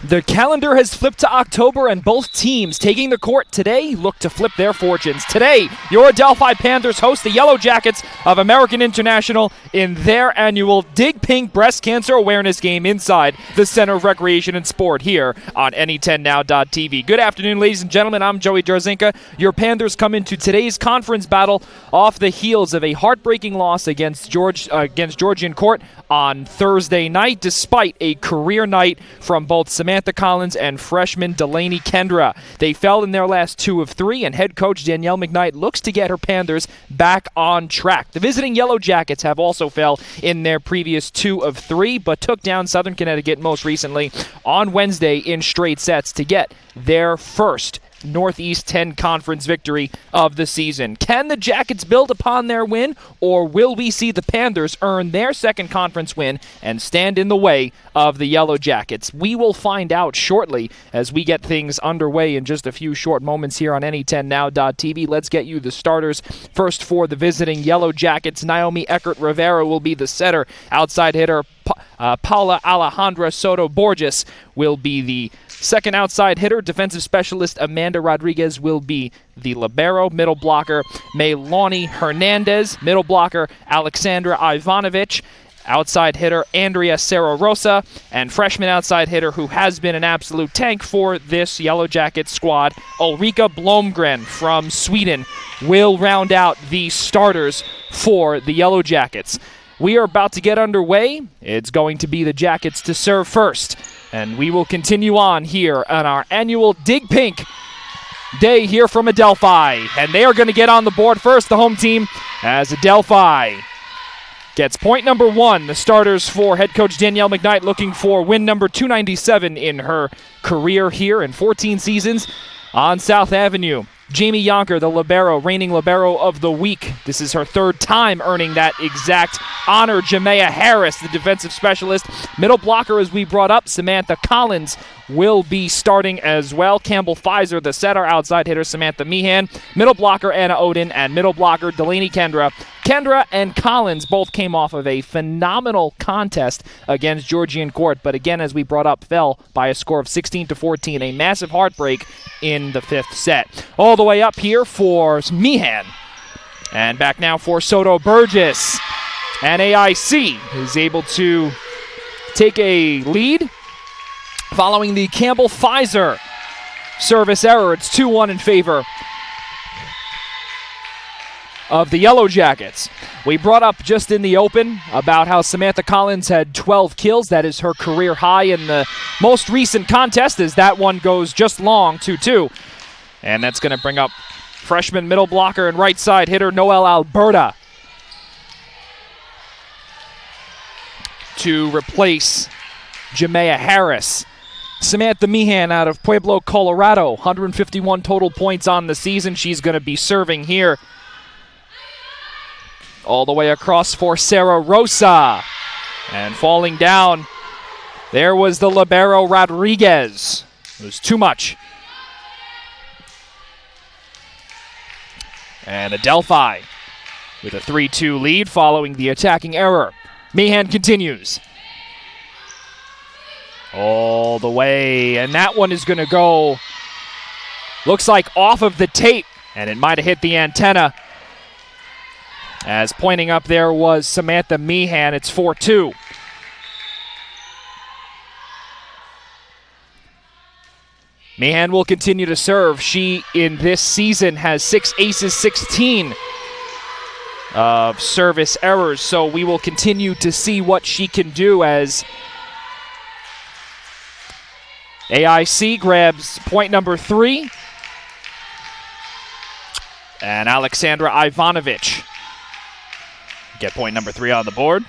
The calendar has flipped to October, and both teams taking the court today look to flip their fortunes. Today, your Adelphi Panthers host the Yellow Jackets of American International in their annual Dig Pink Breast Cancer Awareness Game inside the Center of Recreation and Sport here on any10now.tv. Good afternoon, ladies and gentlemen. I'm Joey Jarzinka. Your Panthers come into today's conference battle off the heels of a heartbreaking loss against Georgian Court on Thursday night, despite a career night from both Samantha Collins and freshman Delaney Kendra. They fell in their last 2 of 3, and head coach Danielle McKnight looks to get her Panthers back on track. The visiting Yellow Jackets have also fell in their previous 2 of 3, but took down Southern Connecticut most recently on Wednesday in straight sets to get their first Northeast 10 Conference victory of the season. Can the Jackets build upon their win, or will we see the Panthers earn their second conference win and stand in the way of the Yellow Jackets? We will find out shortly as we get things underway in just a few short moments here on any10now.tv. Let's get you the starters. First for the visiting Yellow Jackets, Naomi Eckert-Rivera will be the setter. Outside hitter Paula Alejandra Soto-Borges will be the second outside hitter. Defensive specialist Amanda Rodriguez will be the libero. Middle blocker Melanie Hernandez. Middle blocker Alexandra Ivanovich. Outside hitter Andrea Serra Rosa. And freshman outside hitter who has been an absolute tank for this Yellow Jacket squad, Ulrika Blomgren from Sweden, will round out the starters for the Yellow Jackets. We are about to get underway. It's going to be the Jackets to serve first. And we will continue on here on our annual Dig Pink day here from Adelphi. And they are going to get on the board first, the home team, as Adelphi gets point number 1. The starters for head coach Danielle McKnight looking for win number 297 in her career here in 14 seasons on South Avenue. Jamie Yonker, the libero, reigning libero of the week. This is her 3rd time earning that exact honor. Jamea Harris, the defensive specialist. Middle blocker, as we brought up, Samantha Collins will be starting as well. Campbell Pfizer, the setter. Outside hitter, Samantha Meehan. Middle blocker, Anna Odin. And middle blocker, Delaney Kendra. Kendra and Collins both came off of a phenomenal contest against Georgian Court, but again, as we brought up, fell by a score of 16-14. A massive heartbreak in the 5th set. All the way up here for Meehan. And back now for Soto-Burgess. And AIC is able to take a lead following the Campbell Pfizer service error. It's 2-1 in favor of the Yellow Jackets. We brought up just in the open about how Samantha Collins had 12 kills. That is her career high in the most recent contest, as that one goes just long, 2-2. And that's going to bring up freshman middle blocker and right side hitter Noelle Alberta to replace Jamea Harris. Samantha Meehan out of Pueblo, Colorado, 151 total points on the season. She's going to be serving here. All the way across for Serra Rosa. And falling down, there was the libero Rodriguez. It was too much. And Adelphi with a 3-2 lead following the attacking error. Meehan continues. All the way, and that one is going to go, looks like off of the tape, and it might have hit the antenna. As pointing up there was Samantha Meehan. It's 4-2. Meehan will continue to serve. She, in this season, has 6 aces, 16 of service errors. So we will continue to see what she can do as AIC grabs point number 3. And Alexandra Ivanovich get point number 3 on the board.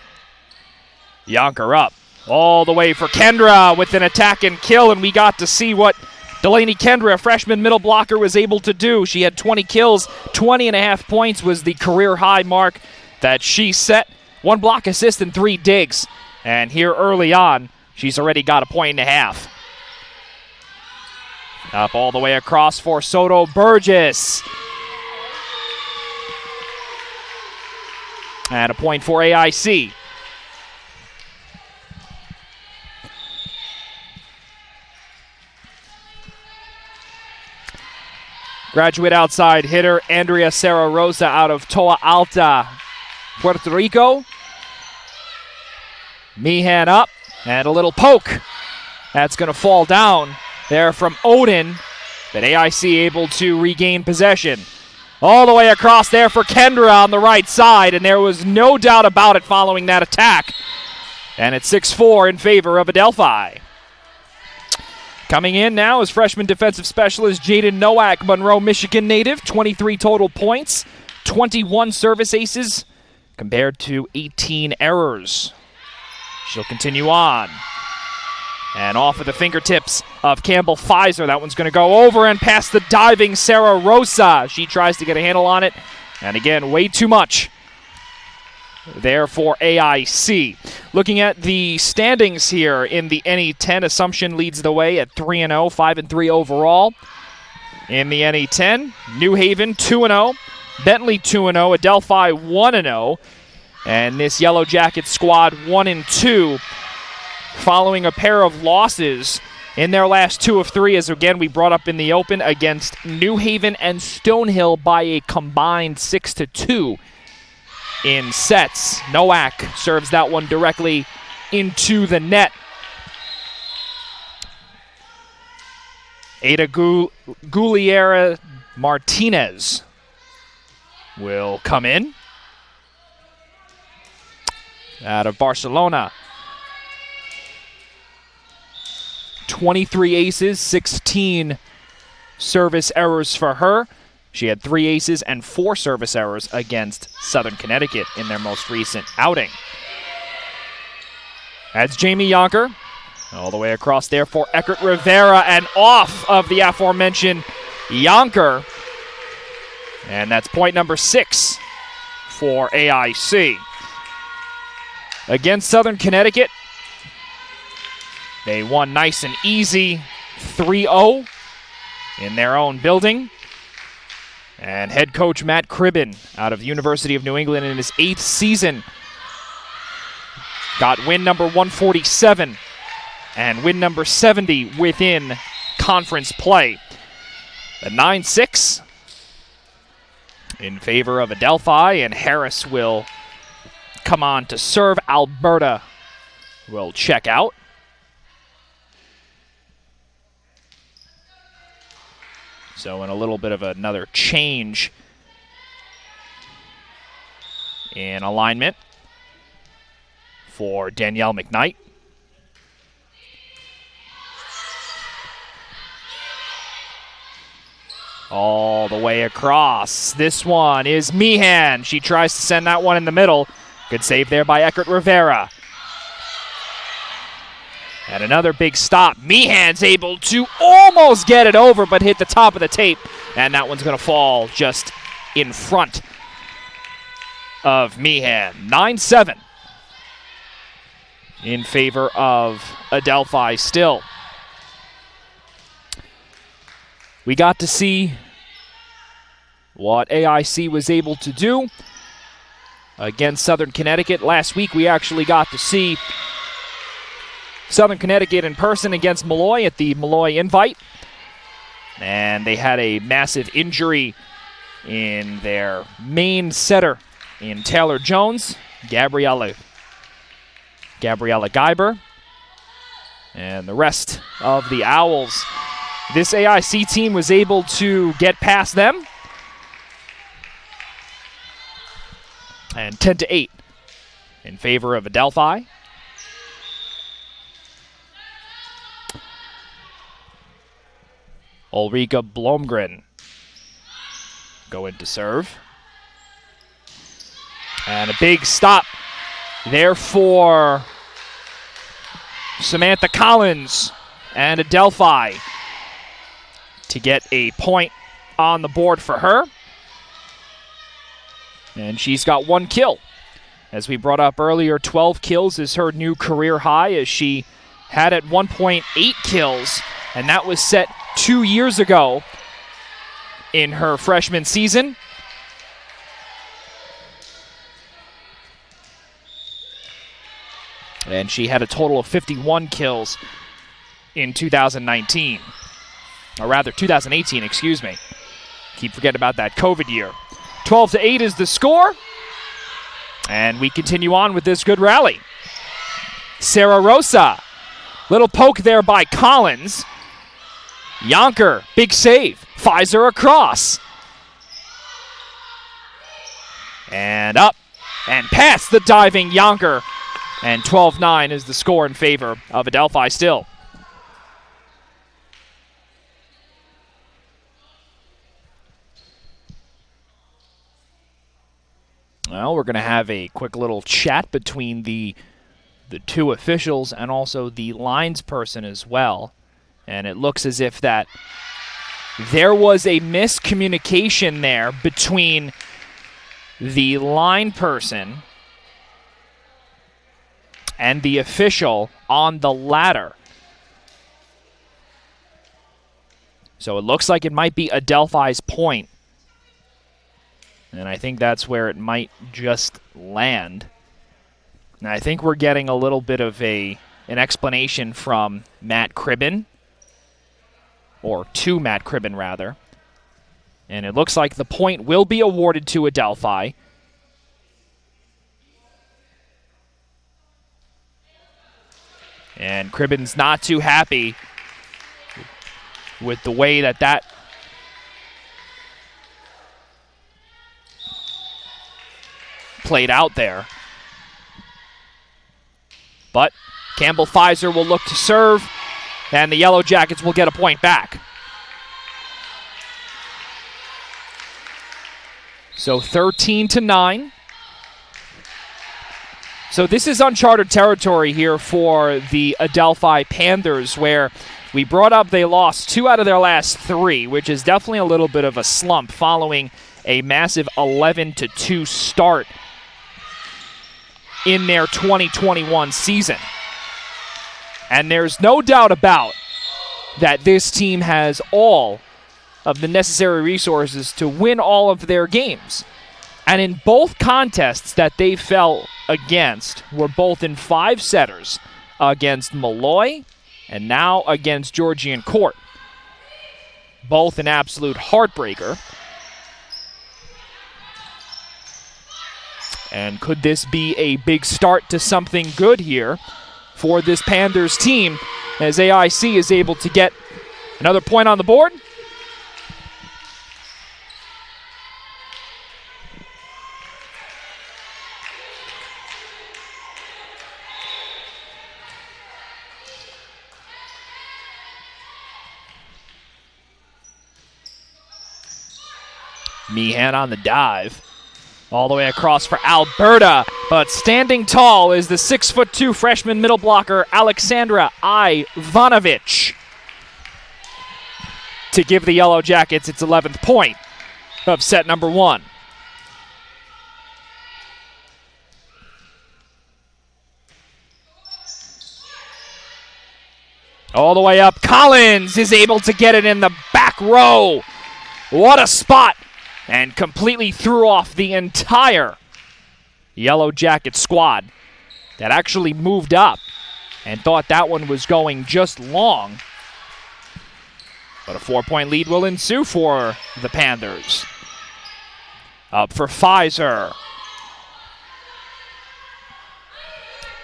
Yonker up all the way for Kendra with an attack and kill, and we got to see what Delaney Kendra, a freshman middle blocker, was able to do. She had 20 kills, 20.5 points was the career high mark that she set. 1 block assist and 3 digs. And here early on, she's already got a 1.5. Up all the way across for Soto-Burgess. And a point for AIC. Graduate outside hitter Andrea Serra Rosa out of Toa Alta, Puerto Rico. Meehan up, and a little poke. That's going to fall down there from Odin, but AIC able to regain possession. All the way across there for Kendra on the right side, and there was no doubt about it following that attack. And it's 6-4 in favor of Adelphi. Coming in now is freshman defensive specialist Jaden Nowak, Monroe, Michigan native. 23 total points, 21 service aces compared to 18 errors. She'll continue on. And off of the fingertips of Campbell Pfizer. That one's going to go over and past the diving Sarah Rosa. She tries to get a handle on it. And again, way too much there for AIC. Looking at the standings here in the NE10, Assumption leads the way at 3-0, 5-3 overall. In the NE10, New Haven 2-0, Bentley 2-0, Adelphi 1-0. And this Yellow Jacket squad 1-2. Following a pair of losses in their last 2 of 3, as again we brought up in the open, against New Haven and Stonehill by a combined 6-2 in sets. Nowak serves that one directly into the net. Ada Gugliera Martinez will come in out of Barcelona. 23 aces, 16 service errors for her. She had 3 aces and 4 service errors against Southern Connecticut in their most recent outing. That's Jamie Yonker. All the way across there for Eckert Rivera and off of the aforementioned Yonker. And that's point number 6 for AIC. Against Southern Connecticut, they won nice and easy 3-0 in their own building. And head coach Matt Cribben out of the University of New England in his 8th season got win number 147 and win number 70 within conference play. The 9-6 in favor of Adelphi, and Harris will come on to serve. Alberta will check out. So in a little bit of another change in alignment for Danielle McKnight. All the way across. This one is Meehan. She tries to send that one in the middle. Good save there by Eckert Rivera. And another big stop. Meehan's able to almost get it over, but hit the top of the tape. And that one's going to fall just in front of Meehan. 9-7 in favor of Adelphi still. We got to see what AIC was able to do against Southern Connecticut. Last week we actually got to see Southern Connecticut in person against Malloy at the Malloy Invite. And they had a massive injury in their main setter in Taylor Jones, Gabriella Geiber, and the rest of the Owls. This AIC team was able to get past them. And 10-8 in favor of Adelphi. Ulrika Blomgren going to serve. And a big stop there for Samantha Collins and Adelphi to get a point on the board for her. And she's got 1 kill. As we brought up earlier, 12 kills is her new career high, as she had at 1.8 kills, and that was set 2 years ago in her freshman season. And she had a total of 51 kills in 2019. Or rather, 2018, excuse me. Keep forgetting about that COVID year. 12-8 is the score. And we continue on with this good rally. Sarah Rosa. Little poke there by Collins. Yonker, big save. Pfizer across. And up. And past the diving Yonker. And 12-9 is the score in favor of Adelphi still. Well, we're going to have a quick little chat between the two officials and also the lines person as well. And it looks as if that there was a miscommunication there between the line person and the official on the ladder. So it looks like it might be Adelphi's point. And I think that's where it might just land. And I think we're getting a little bit of an explanation from Matt Cribben, or to Matt Cribben, rather. And it looks like the point will be awarded to Adelphi. And Cribben's not too happy with the way that played out there. But Campbell Pfizer will look to serve, and the Yellow Jackets will get a point back. So 13-9. So this is uncharted territory here for the Adelphi Panthers, where we brought up they lost 2 out of their last 3, which is definitely a little bit of a slump following a massive 11-2 start in their 2021 season. And there's no doubt about that this team has all of the necessary resources to win all of their games. And in both contests that they fell against were both in 5-setters, against Malloy and now against Georgian Court. Both an absolute heartbreaker. And could this be a big start to something good here for this Panthers team as AIC is able to get another point on the board? Meehan on the dive. All the way across for Alberta, but standing tall is the 6'2" freshman middle blocker Alexandra Ivanovic to give the Yellow Jackets its 11th point of set number 1. All the way up, Collins is able to get it in the back row. What a spot! And completely threw off the entire Yellow Jacket squad that actually moved up and thought that one was going just long. But a 4-point lead will ensue for the Panthers. Up for Pfizer.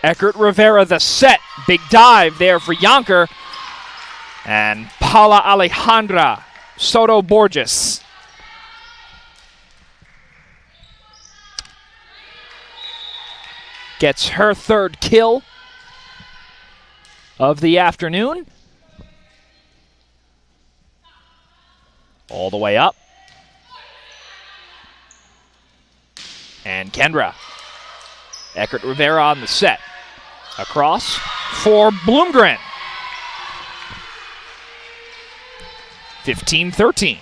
Eckert Rivera the set. Big dive there for Yonker. And Paula Alejandra Soto Borges. Gets her 3rd kill of the afternoon. All the way up. And Kendra. Eckert Rivera on the set. Across for Bloomgren. 15-13.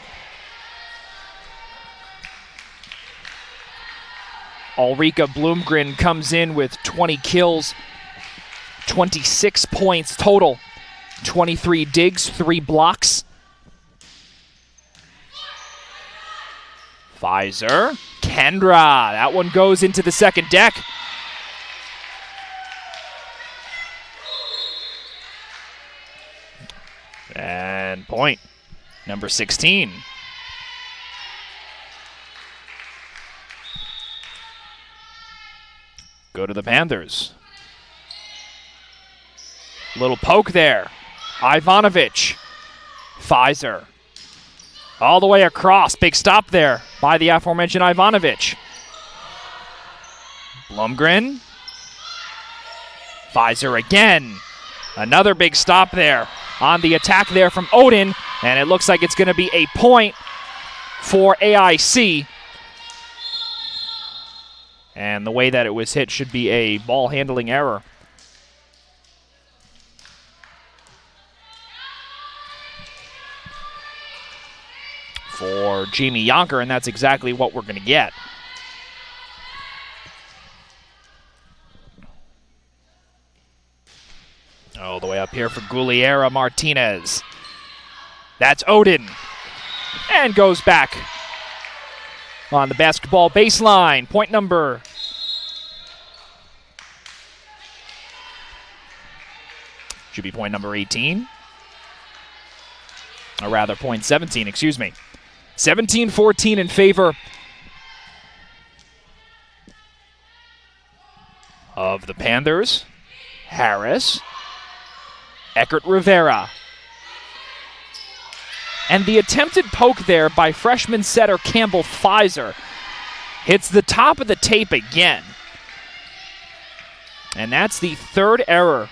Ulrika Bloomgren comes in with 20 kills, 26 points total, 23 digs, 3 blocks. Pfizer, Kendra, that one goes into the second deck. And point, number 16. go to the Panthers. Little poke there. Ivanovic. Pfizer. All the way across. Big stop there by the aforementioned Ivanovic. Blumgren. Pfizer again. Another big stop there on the attack there from Odin. And it looks like it's going to be a point for AIC. And the way that it was hit should be a ball handling error. For Jamie Yonker, and that's exactly what we're going to get. All the way up here for Gugliera Martinez. That's Odin. And goes back on the basketball baseline. Point number. Should be point number 18. Or rather, point 17, excuse me. 17-14 in favor of the Panthers. Harris. Eckert Rivera. And the attempted poke there by freshman setter Campbell Pfizer hits the top of the tape again. And that's the third error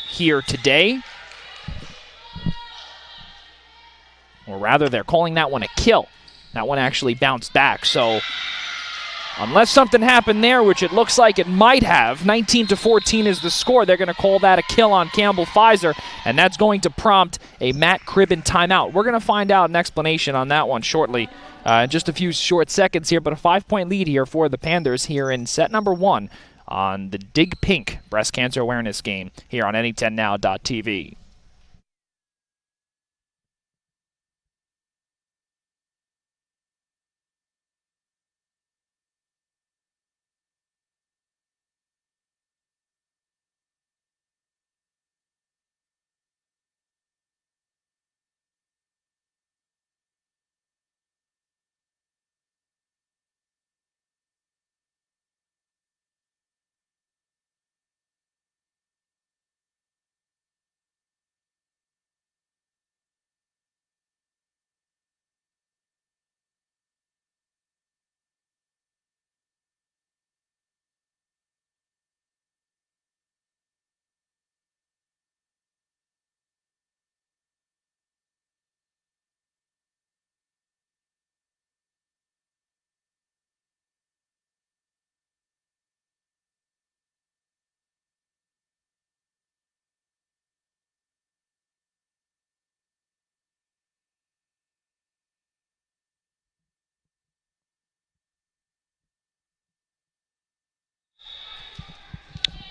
here today. Or rather, they're calling that one a kill. That one actually bounced back. So unless something happened there, which it looks like it might have, 19-14 is the score. They're going to call that a kill on Campbell Pfizer, and that's going to prompt a Matt Cribben timeout. We're going to find out an explanation on that one shortly. In just a few short seconds here, but a 5-point lead here for the Panthers here in set number 1 on the Dig Pink breast cancer awareness game here on any10now.tv.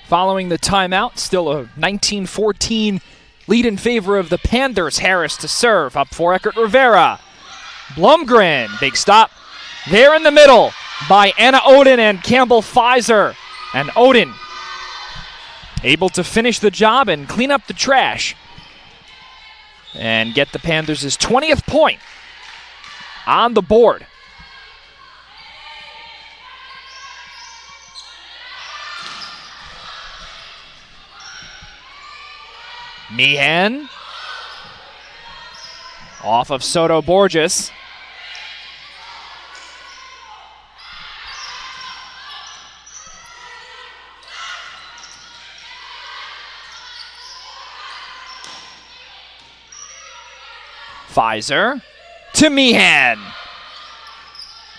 Following the timeout, still a 19-14 lead in favor of the Panthers. Harris to serve, up for Eckert Rivera. Blumgren, big stop there in the middle by Anna Odin and Campbell Pfizer. And Odin able to finish the job and clean up the trash and get the Panthers' 20th point on the board. Meehan off of Soto Borges. Pfizer to Meehan.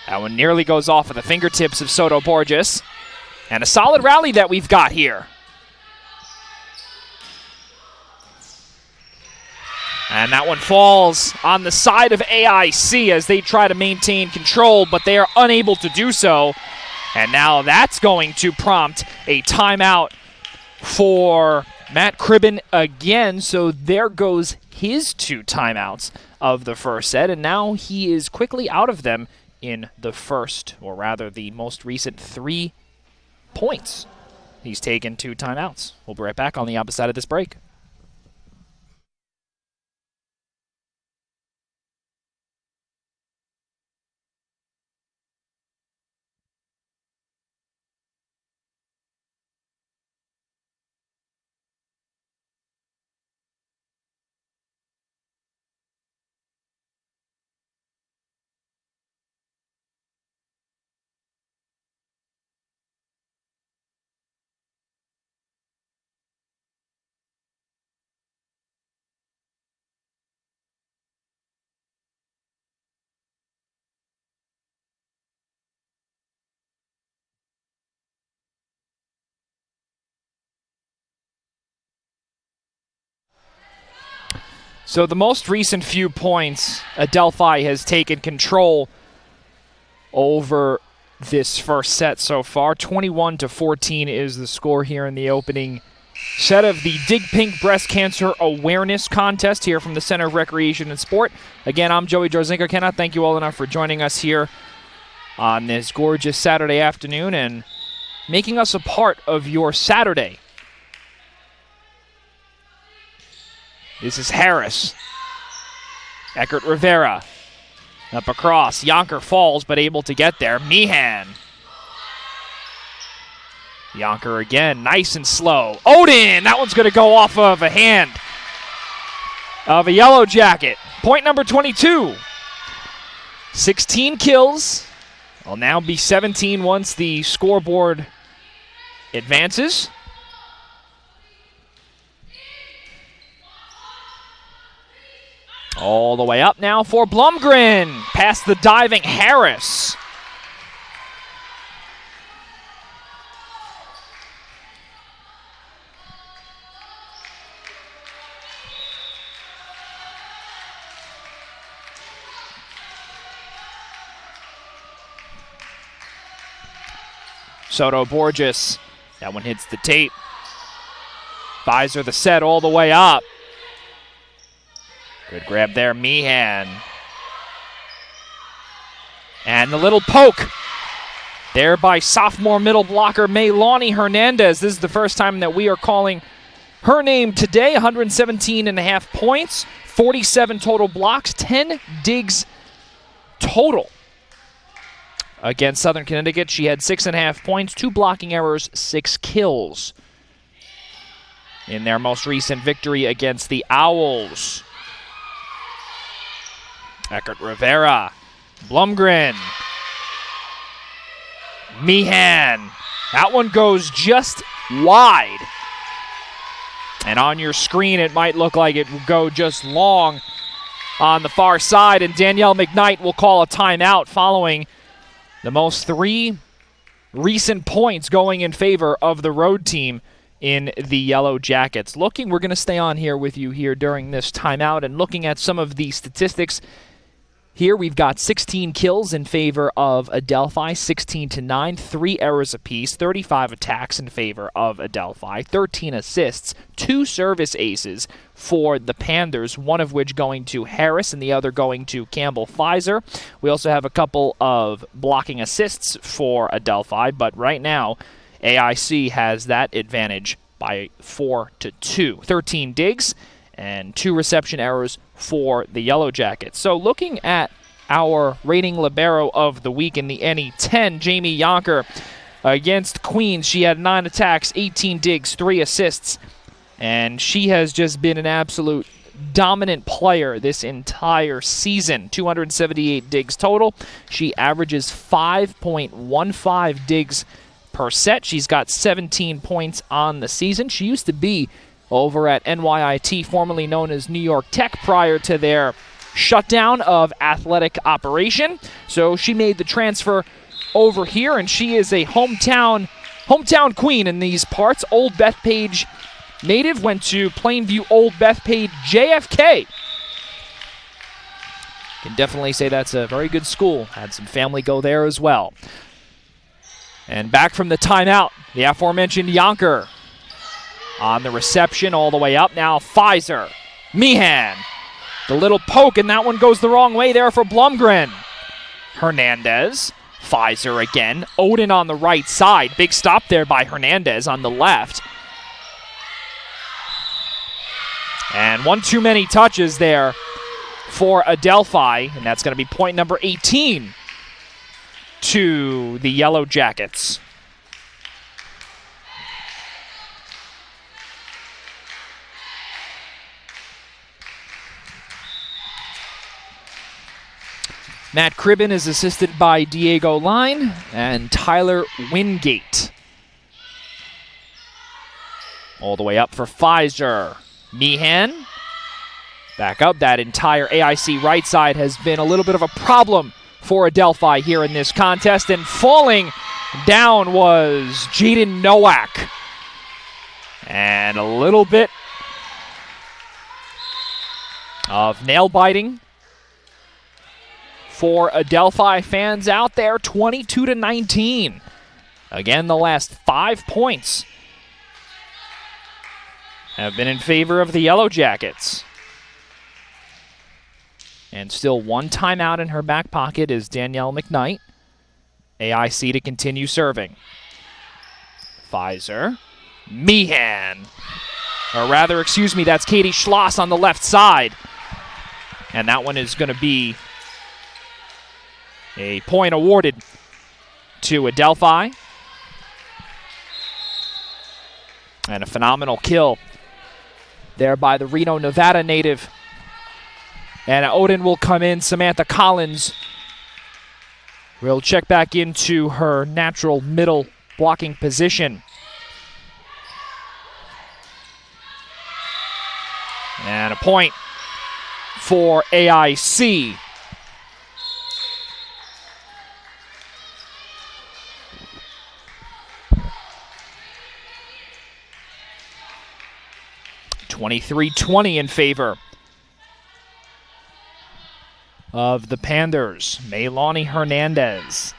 That one nearly goes off of the fingertips of Soto Borges. And a solid rally that we've got here. And that one falls on the side of AIC as they try to maintain control, but they are unable to do so. And now that's going to prompt a timeout for Matt Cribben again. So there goes his 2 timeouts of the first set, and now he is quickly out of them in the first, or rather the most recent 3 points. He's taken 2 timeouts. We'll be right back on the opposite side of this break. So the most recent few points, Adelphi has taken control over this first set so far. 21-14 is the score here in the opening set of the Dig Pink Breast Cancer Awareness Contest here from the Center of Recreation and Sport. Again, I'm Joey Jarzinko. Cannot thank you all enough for joining us here on this gorgeous Saturday afternoon and making us a part of your Saturday. This is Harris. Eckert Rivera. Up across. Yonker falls, but able to get there. Meehan. Yonker again. Nice and slow. Odin! That one's going to go off of a hand of a Yellow Jacket. Point number 22. 16 kills. Will now be 17 once the scoreboard advances. All the way up now for Blumgren. Past the diving Harris. Soto Borges. That one hits the tape. Visor the set all the way up. Good grab there, Meehan. And the little poke there by sophomore middle blocker Maylani Hernandez. This is the first time that we are calling her name today. 117.5 points, 47 total blocks, 10 digs total. Against Southern Connecticut, she had 6.5 points, 2 blocking errors, 6 kills in their most recent victory against the Owls. Eckert Rivera, Blumgren, Meehan. That one goes just wide. And on your screen, it might look like it will go just long on the far side. And Danielle McKnight will call a timeout following the most 3 recent points going in favor of the road team in the Yellow Jackets. We're going to stay on here with you here during this timeout and looking at some of the statistics. Here we've got 16 kills in favor of Adelphi, 16-9, 3 errors apiece, 35 attacks in favor of Adelphi, 13 assists, 2 service aces for the Panthers, one of which going to Harris and the other going to Campbell Pfizer. We also have a couple of blocking assists for Adelphi, but right now AIC has that advantage by 4-2. 13 digs and 2 reception errors for the Yellow Jackets. So looking at our rating libero of the week in the NE10, Jamie Yonker against Queens. She had 9 attacks, 18 digs, 3 assists, and she has just been an absolute dominant player this entire season. 278 digs total. She averages 5.15 digs per set. She's got 17 points on the season. She used to be over at NYIT, formerly known as New York Tech, prior to their shutdown of athletic operation. So she made the transfer over here, and she is a hometown queen in these parts. Old Bethpage native, went to Plainview Old Bethpage JFK. Can definitely say that's a very good school. Had some family go there as well. And back from the timeout, the aforementioned Yonker on the reception all the way up. Now Pfizer. Meehan. The little poke, and that one goes the wrong way there for Blumgren. Hernandez. Pfizer again. Odin on the right side. Big stop there by Hernandez on the left. And one too many touches there for Adelphi, and that's going to be point number 18 to the Yellow Jackets. Matt Cribben is assisted by Diego Line and Tyler Wingate. All the way up for Pfizer. Meehan. Back up. That entire AIC right side has been a little bit of a problem for Adelphi here in this contest. And falling down was Jaden Nowak. And a little bit of nail biting for Adelphi fans out there, 22-19. Again, the last 5 points have been in favor of the Yellow Jackets. And still one timeout in her back pocket is Danielle McKnight. AIC to continue serving. Pfizer. Meehan. Or rather, excuse me, that's Katie Schloss on the left side. And that one is going to be a point awarded to Adelphi. And a phenomenal kill there by the Reno, Nevada native. And Odin will come in. Samantha Collins will check back into her natural middle blocking position. And a point for AIC. (23-20) in favor of the Panthers. Maylani Hernandez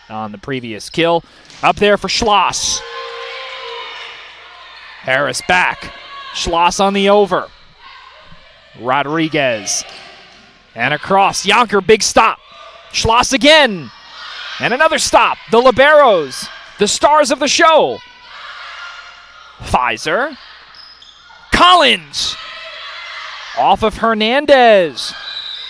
on the previous kill. Up there for Schloss. Harris back. Schloss on the over. Rodriguez. And across. Yonker, big stop. Schloss again. And another stop. The Liberos, the stars of the show. Pfizer. Collins. Off of Hernandez.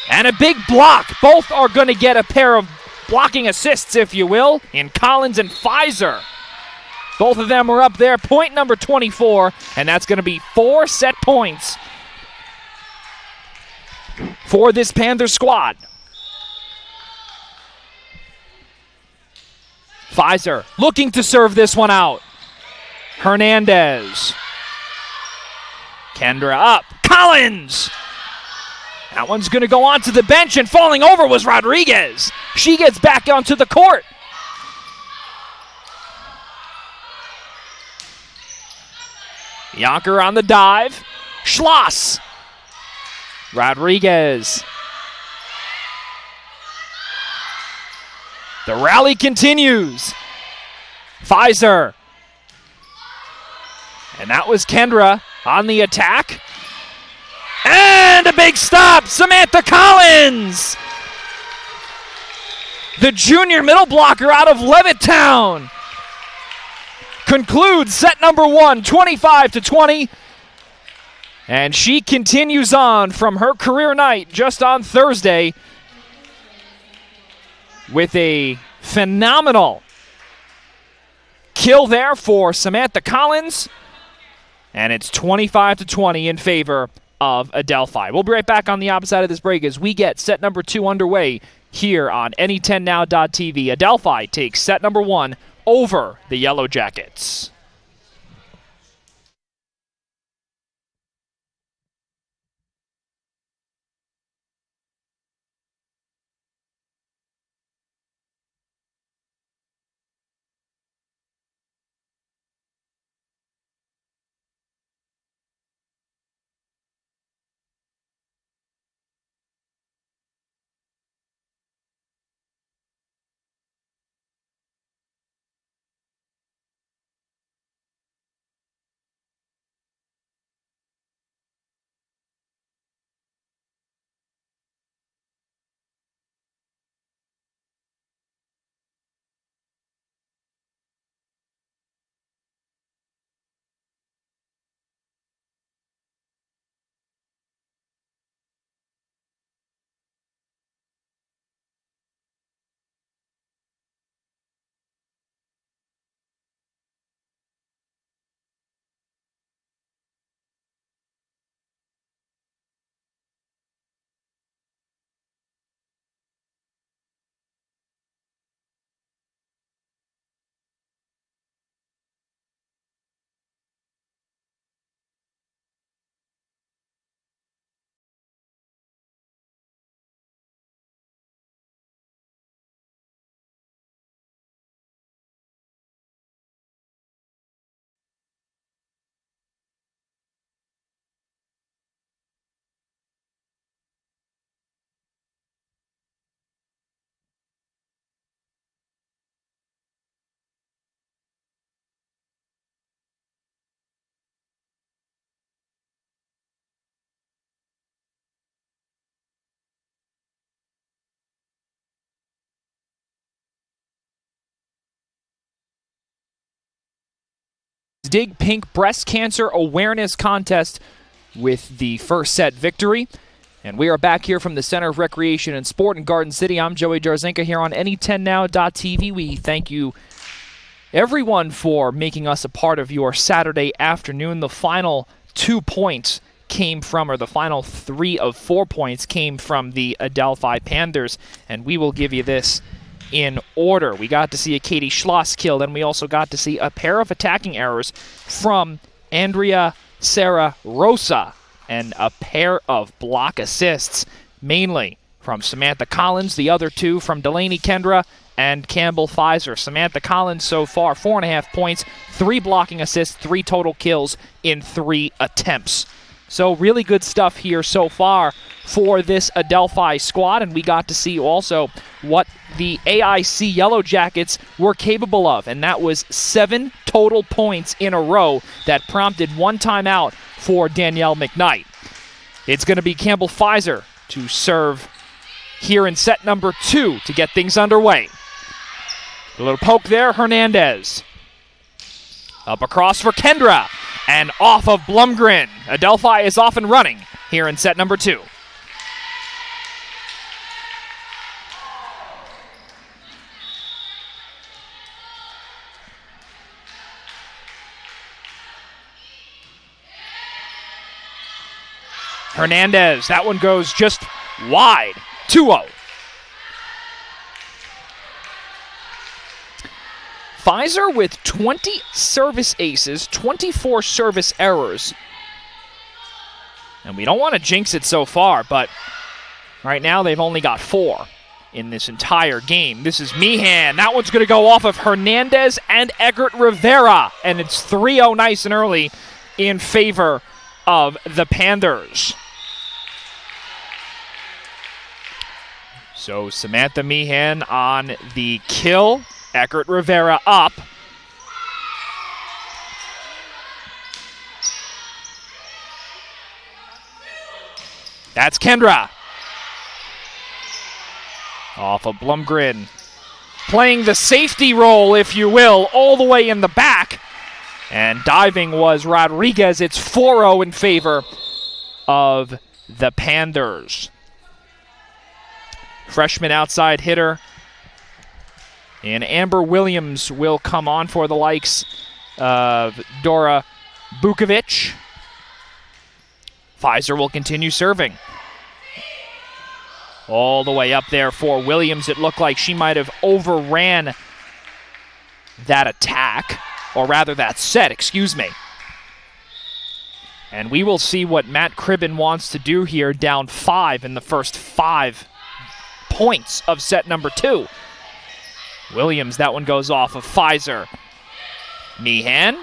And a big block. Both are going to get a pair of blocking assists, if you will, in Collins and Pfizer. Both of them are up there. Point number 24, and that's going to be 4 set points for this Panther squad. Pfizer looking to serve this one out. Hernandez. Kendra up. Collins! That one's going to go onto the bench, and falling over was Rodriguez. She gets back onto the court. Yonker on the dive. Schloss. Rodriguez. The rally continues. Pfizer. And that was Kendra on the attack. And a big stop, Samantha Collins. The junior middle blocker out of Levittown concludes set number 1, 25-20. And she continues on from her career night just on Thursday with a phenomenal kill there for Samantha Collins. And it's 25-20 in favor of Adelphi. We'll be right back on the opposite side of this break as we get set number 2 underway here on Any10Now.tv. Adelphi takes set number 1 over the Yellow Jackets. Dig Pink Breast Cancer Awareness Contest with the first set victory. And we are back here from the Center of Recreation and Sport in Garden City. I'm Joey Jarzenka here on Any10Now.tv. We thank you, everyone, for making us a part of your Saturday afternoon. The final 2 points came from, or the final 3 of 4 points came from the Adelphi Panthers, and we will give you this in order. We got to see a Katie Schloss kill, and we also got to see a pair of attacking errors from Andrea Sarah Rosa, and a pair of block assists, mainly from Samantha Collins, the other 2 from Delaney Kendra and Campbell Pfizer. Samantha Collins so far, 4.5 points, 3 blocking assists, 3 total kills in 3 attempts. So really good stuff here so far for this Adelphi squad, and we got to see also what the AIC Yellow Jackets were capable of, and that was 7 total points in a row that prompted 1 timeout for Danielle McKnight. It's going to be Campbell Pfizer to serve here in set number 2 to get things underway. A little poke there, Hernandez. Up across for Kendra, and off of Blumgren. Adelphi is off and running here in set number 2. Hernandez, that one goes just wide, 2-0. Pfizer with 20 service aces, 24 service errors. And we don't want to jinx it so far, but right now they've only got 4 in this entire game. This is Meehan. That one's going to go off of Hernandez and Eggert Rivera, and it's 3-0 nice and early in favor of the Panthers. So Samantha Meehan on the kill. Eggert Rivera up. That's Kendra. Off of Blumgren. Playing the safety role, if you will, all the way in the back. And diving was Rodriguez. It's 4-0 in favor of the Panthers. Freshman outside hitter. And Amber Williams will come on for the likes of Dora Bukovic. Pfizer will continue serving. All the way up there for Williams. It looked like she might have overran that attack, or rather that set, excuse me. And we will see what Matt Cribben wants to do here, down 5 in the first 5 points of set number 2. Williams, that one goes off of Pfizer. Meehan.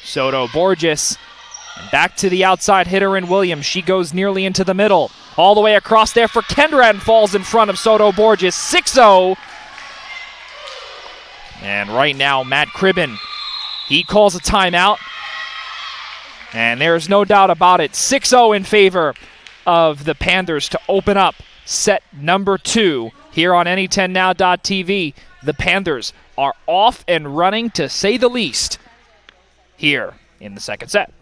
Soto Borges. And back to the outside hitter in Williams. She goes nearly into the middle. All the way across there for Kendra and falls in front of Soto Borges. 6-0. And right now, Matt Cribben, he calls a timeout. And there's no doubt about it. 6-0 in favor of the Panthers to open up set number 2 here on Any10Now.tv. The Panthers are off and running, to say the least, here in the second set.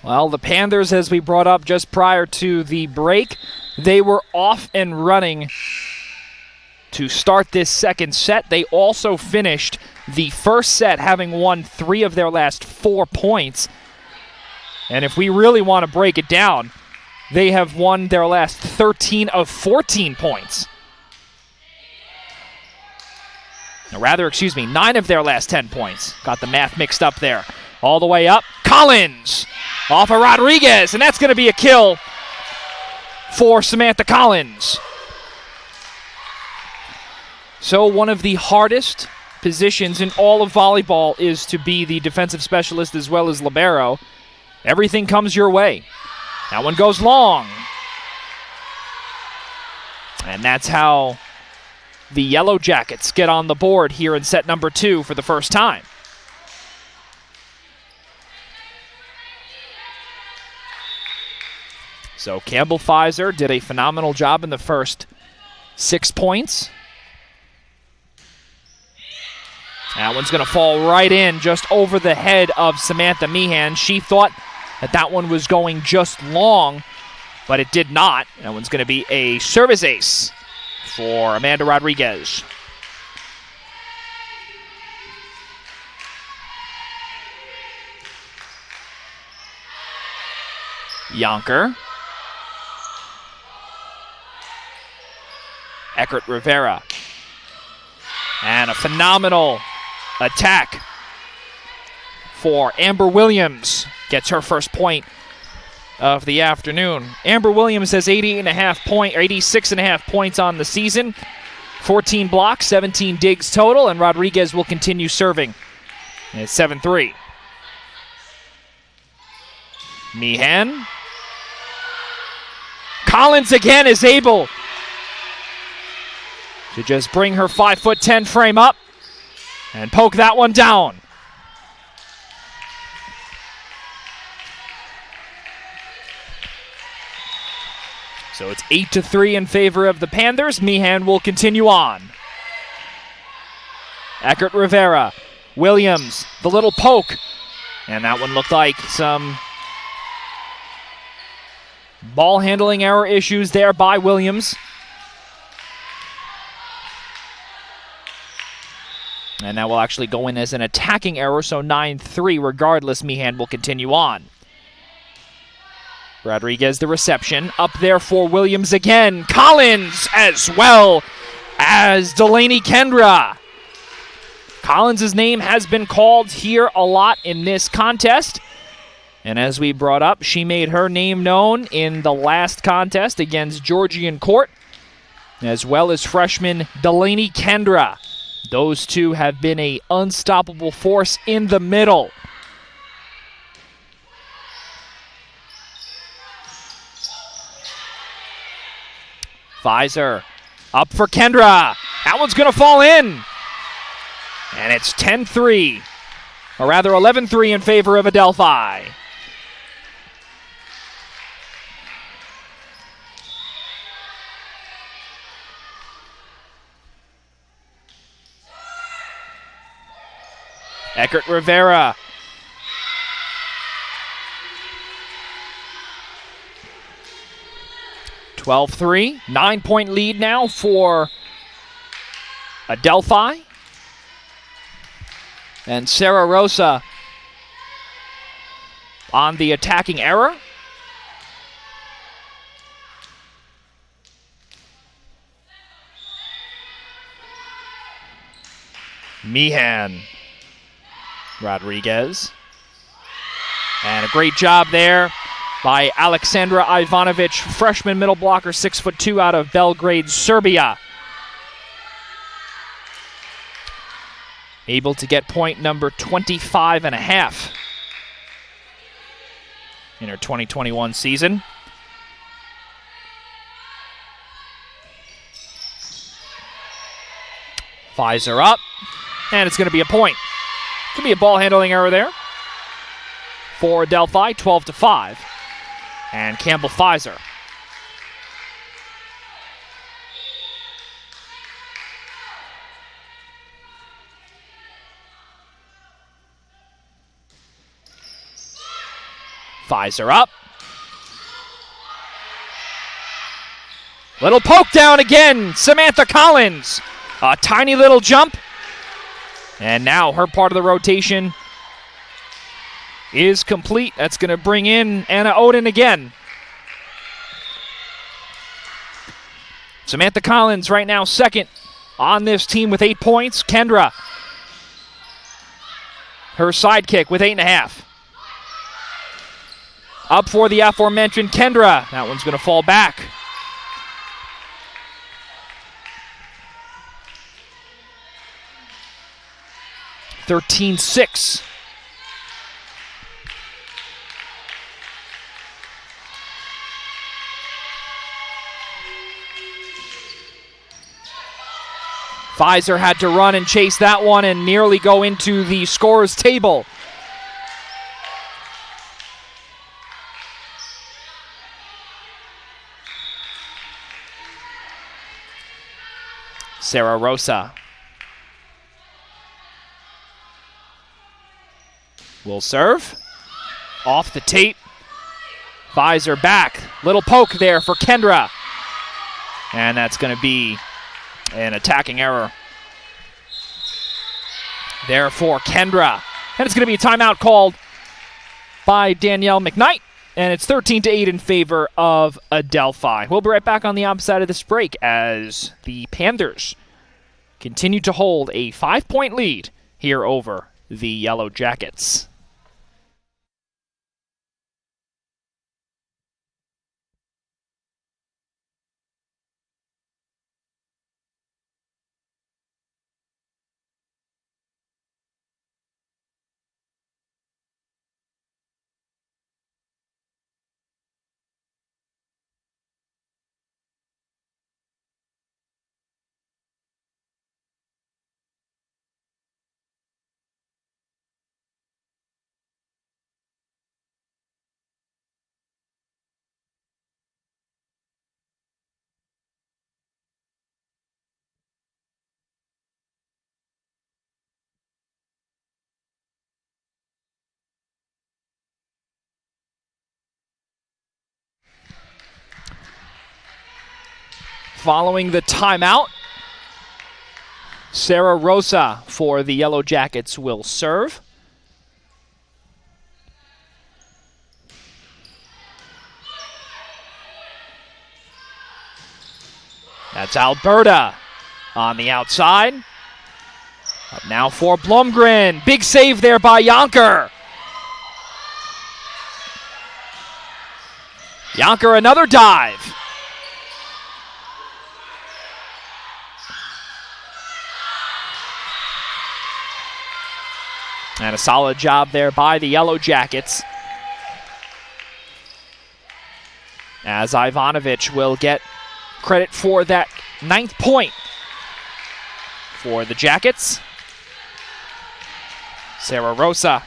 Well, the Panthers, as we brought up just prior to the break, they were off and running to start this second set. They also finished the first set having won 3 of their last 4 points. And if we really want to break it down, they have won their last 13 of 14 points. Or rather, 9 of their last 10 points. Got the math mixed up there. All the way up. Collins off of Rodriguez, and that's going to be a kill for Samantha Collins. So one of the hardest positions in all of volleyball is to be the defensive specialist as well as libero. Everything comes your way. That one goes long. And that's how the Yellow Jackets get on the board here in set number 2 for the first time. So Campbell Pfizer did a phenomenal job in the first 6 points. That one's going to fall right in just over the head of Samantha Meehan. She thought that one was going just long, but it did not. That one's going to be a service ace for Amanda Rodriguez. Yonker. Eckert Rivera. And a phenomenal attack for Amber Williams. Gets her first point of the afternoon. Amber Williams has 86.5 points on the season. 14 blocks, 17 digs total, and Rodriguez will continue serving. And it's 7-3. Meehan. Collins again is able to just bring her 5'10" frame up and poke that one down. So it's 8-3 in favor of the Panthers. Meehan will continue on. Eckert Rivera. Williams, the little poke. And that one looked like some ball handling error issues there by Williams. And that will actually go in as an attacking error, so 9-3 regardless. Meehan will continue on. Rodriguez, the reception. Up there for Williams again. Collins as well as Delaney Kendra. Collins' name has been called here a lot in this contest. And as we brought up, she made her name known in the last contest against Georgian Court, as well as freshman Delaney Kendra. Those two have been an unstoppable force in the middle. Pfizer up for Kendra. That one's going to fall in. And it's 10-3, or rather 11-3 in favor of Adelphi. Eckert Rivera. (12-3), 9-point lead now for Adelphi. And Sarah Rosa on the attacking error. Meehan. Rodriguez. And a great job there by Alexandra Ivanovic, freshman middle blocker, 6'2" out of Belgrade, Serbia. Able to get point number 25.5 in her 2021 season. Pfizer up, and it's going to be a point. Could be a ball handling error there for Adelphi, 12-5. And Campbell Pfizer. Pfizer up. Little poke down again, Samantha Collins. A tiny little jump. And now her part of the rotation is complete. That's going to bring in Anna Oden again. Samantha Collins right now second on this team with 8 points. Kendra, her sidekick with 8.5. Up for the aforementioned Kendra. That one's going to fall back. (13-6). Pfizer had to run and chase that one and nearly go into the scorer's table. Sarah Rosa will serve. Off the tape. Pfizer back. Little poke there for Kendra. And that's going to be an attacking error there for Kendra. And it's going to be a timeout called by Danielle McKnight. And it's 13-8 in favor of Adelphi. We'll be right back on the opposite side of this break as the Panthers continue to hold a 5-point lead here over the Yellow Jackets. Following the timeout, Sarah Rosa for the Yellow Jackets will serve. That's Alberta on the outside. Up now for Blomgren. Big save there by Yonker. Yonker, another dive. And a solid job there by the Yellow Jackets, as Ivanovic will get credit for that 9th point for the Jackets. Sarah Rosa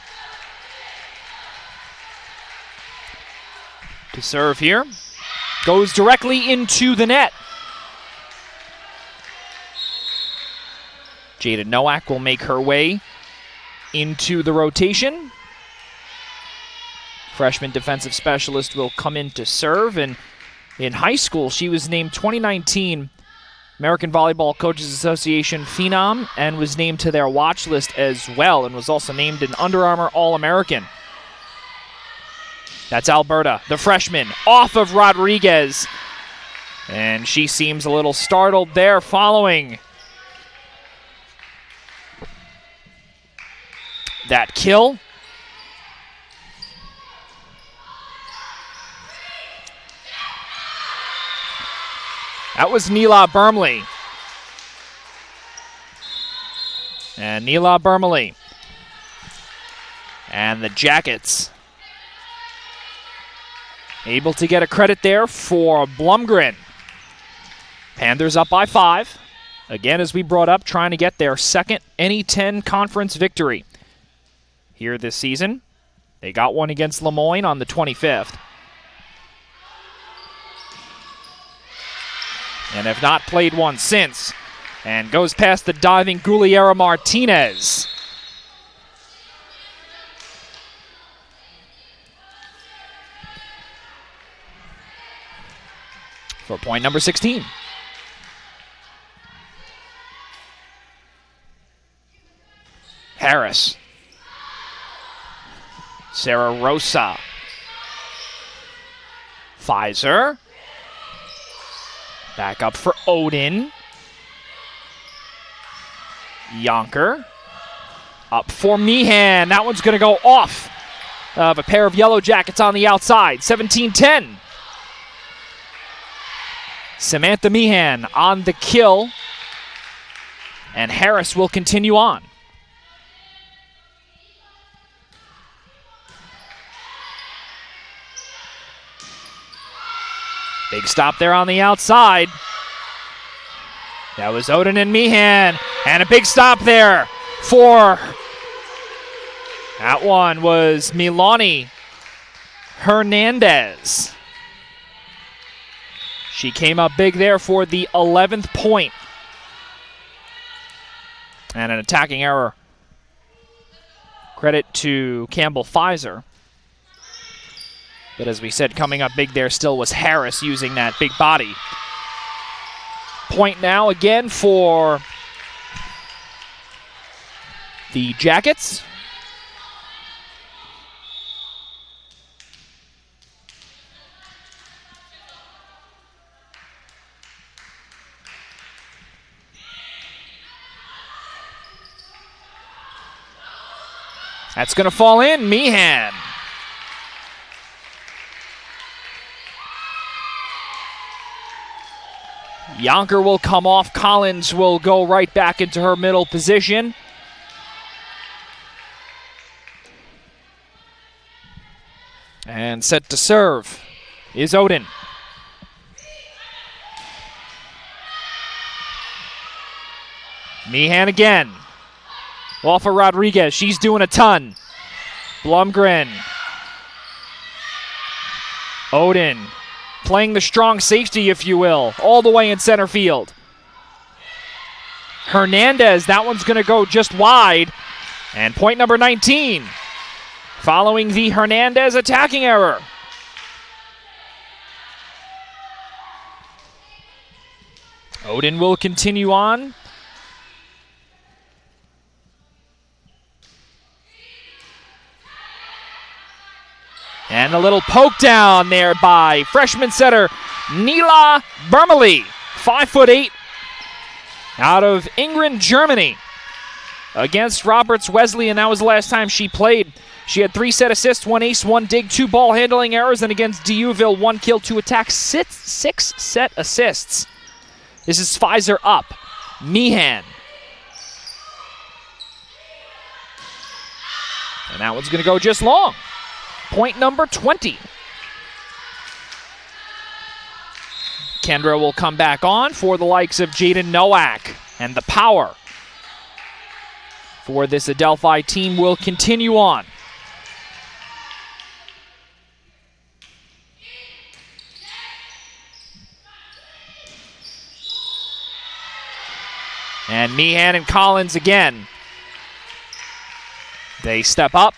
to serve here. Goes directly into the net. Jada Nowak will make her way into the rotation. Freshman defensive specialist will come in to serve, and in high school she was named 2019 American Volleyball Coaches Association Phenom and was named to their watch list as well, and was also named an Under Armour All-American. That's Alberta, the freshman, off of Rodriguez, and she seems a little startled there following that kill. That was Neela Bermley. And Neela Bermley. And the Jackets able to get a credit there for Blomgren. Panthers up by 5. Again, as we brought up, trying to get their second NE10 conference victory here this season. They got one against Lemoyne on the 25th. And have not played one since. And goes past the diving Gugliera Martinez. For point number 16. Harris. Sarah Rosa. Pfizer. Back up for Odin. Yonker. Up for Meehan. That one's going to go off of a pair of Yellow Jackets on the outside. 17-10. Samantha Meehan on the kill. And Harris will continue on. Big stop there on the outside. That was Odin and Meehan. And a big stop there for... That one was Milani Hernandez. She came up big there for the 11th point. And an attacking error. Credit to Campbell Pfizer. But as we said, coming up big there still was Harris using that big body. Point now again for the Jackets. That's going to fall in. Meehan. Yonker will come off. Collins will go right back into her middle position. And set to serve is Odin. Meehan again. Off of Rodriguez. She's doing a ton. Blumgren. Odin. Playing the strong safety, if you will, all the way in center field. Hernandez, that one's going to go just wide. And point number 19, following the Hernandez attacking error. Odin will continue on. And a little poke down there by freshman setter Nila Bermeli, 5'8", out of Ingrid, Germany, against Roberts Wesley, and that was the last time she played. She had 3 set assists, 1 ace, 1 dig, 2 ball handling errors, and against Dieuville, 1 kill, 2 attacks, 6 set assists. This is Pfizer up. Meehan. And that one's going to go just long. Point number 20. Kendra will come back on for the likes of Jaden Nowak, and the power for this Adelphi team will continue on. And Meehan and Collins again. They step up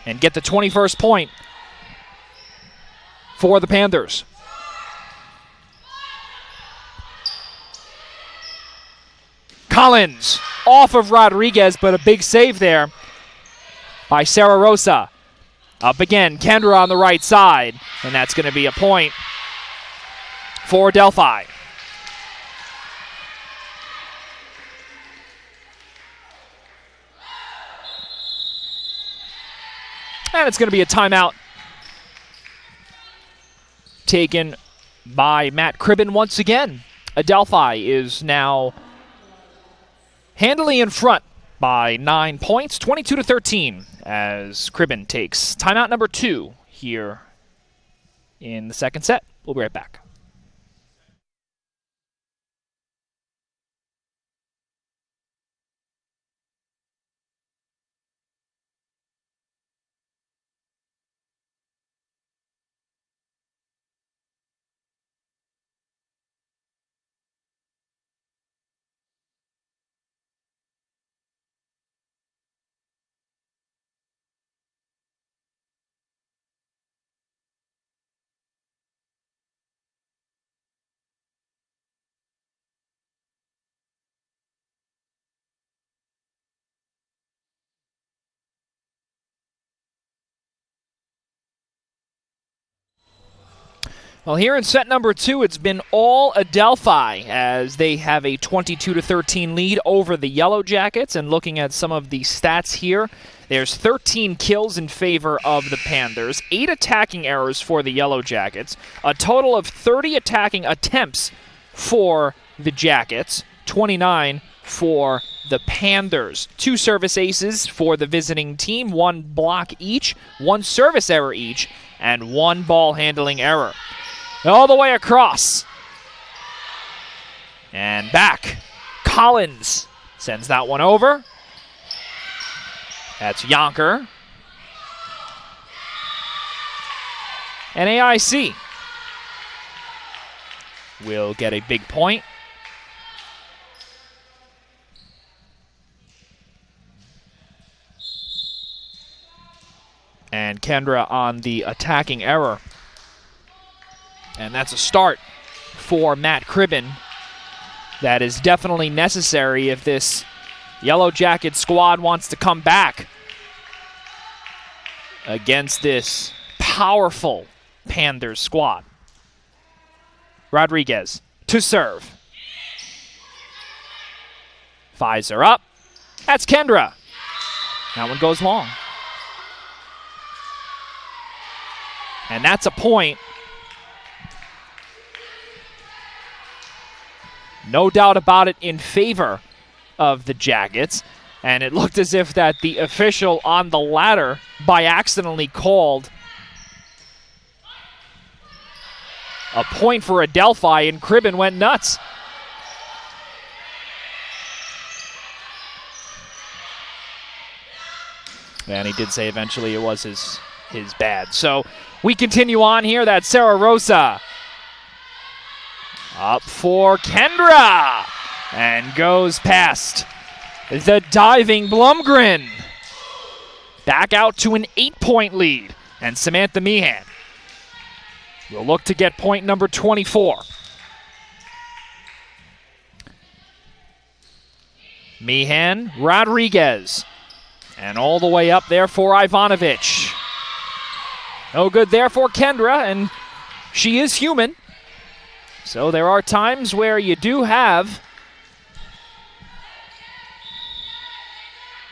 and get the 21st point for the Panthers. Collins off of Rodriguez, but a big save there by Sarah Rosa. Up again, Kendra on the right side, and that's going to be a point for Adelphi. And it's going to be a timeout taken by Matt Cribben once again. Adelphi is now handily in front by 9 points, 22-13, as Cribben takes timeout number 2 here in the second set. We'll be right back. Well, here in set number 2, it's been all Adelphi as they have a 22-13 lead over the Yellow Jackets. And looking at some of the stats here, there's 13 kills in favor of the Panthers, 8 attacking errors for the Yellow Jackets, a total of 30 attacking attempts for the Jackets, 29 for the Panthers. 2 service aces for the visiting team, 1 block each, 1 service error each, and 1 ball handling error. All the way across. And back. Collins sends that one over. That's Yonker. And AIC will get a big point. And Kendra on the attacking error. And that's a start for Matt Cribben. That is definitely necessary if this Yellow Jacket squad wants to come back against this powerful Panthers squad. Rodriguez to serve. Pfizer up. That's Kendra. That one goes long. And that's a point. No doubt about it in favor of the Jackets. And it looked as if that the official on the ladder by accidentally called a point for Adelphi, and Cribben went nuts. And he did say eventually it was his bad. So we continue on here. That's Sarah Rosa. Up for Kendra. And goes past the diving Blumgren. Back out to an 8-point lead. And Samantha Meehan will look to get point number 24. Meehan, Rodriguez. And all the way up there for Ivanovic. No good there for Kendra, and she is human. So there are times where you do have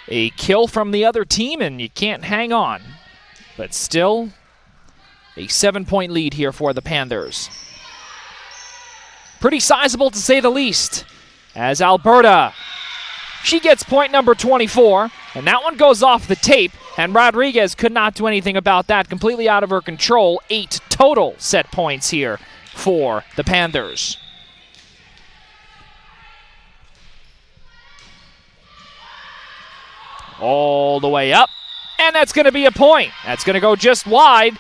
a kill from the other team and you can't hang on. But still, a 7-point lead here for the Panthers. Pretty sizable to say the least, as Alberta, she gets point number 24, and that one goes off the tape, and Rodriguez could not do anything about that. Completely out of her control. 8 total set points here for the Panthers. All the way up, and that's going to be a point. That's going to go just wide,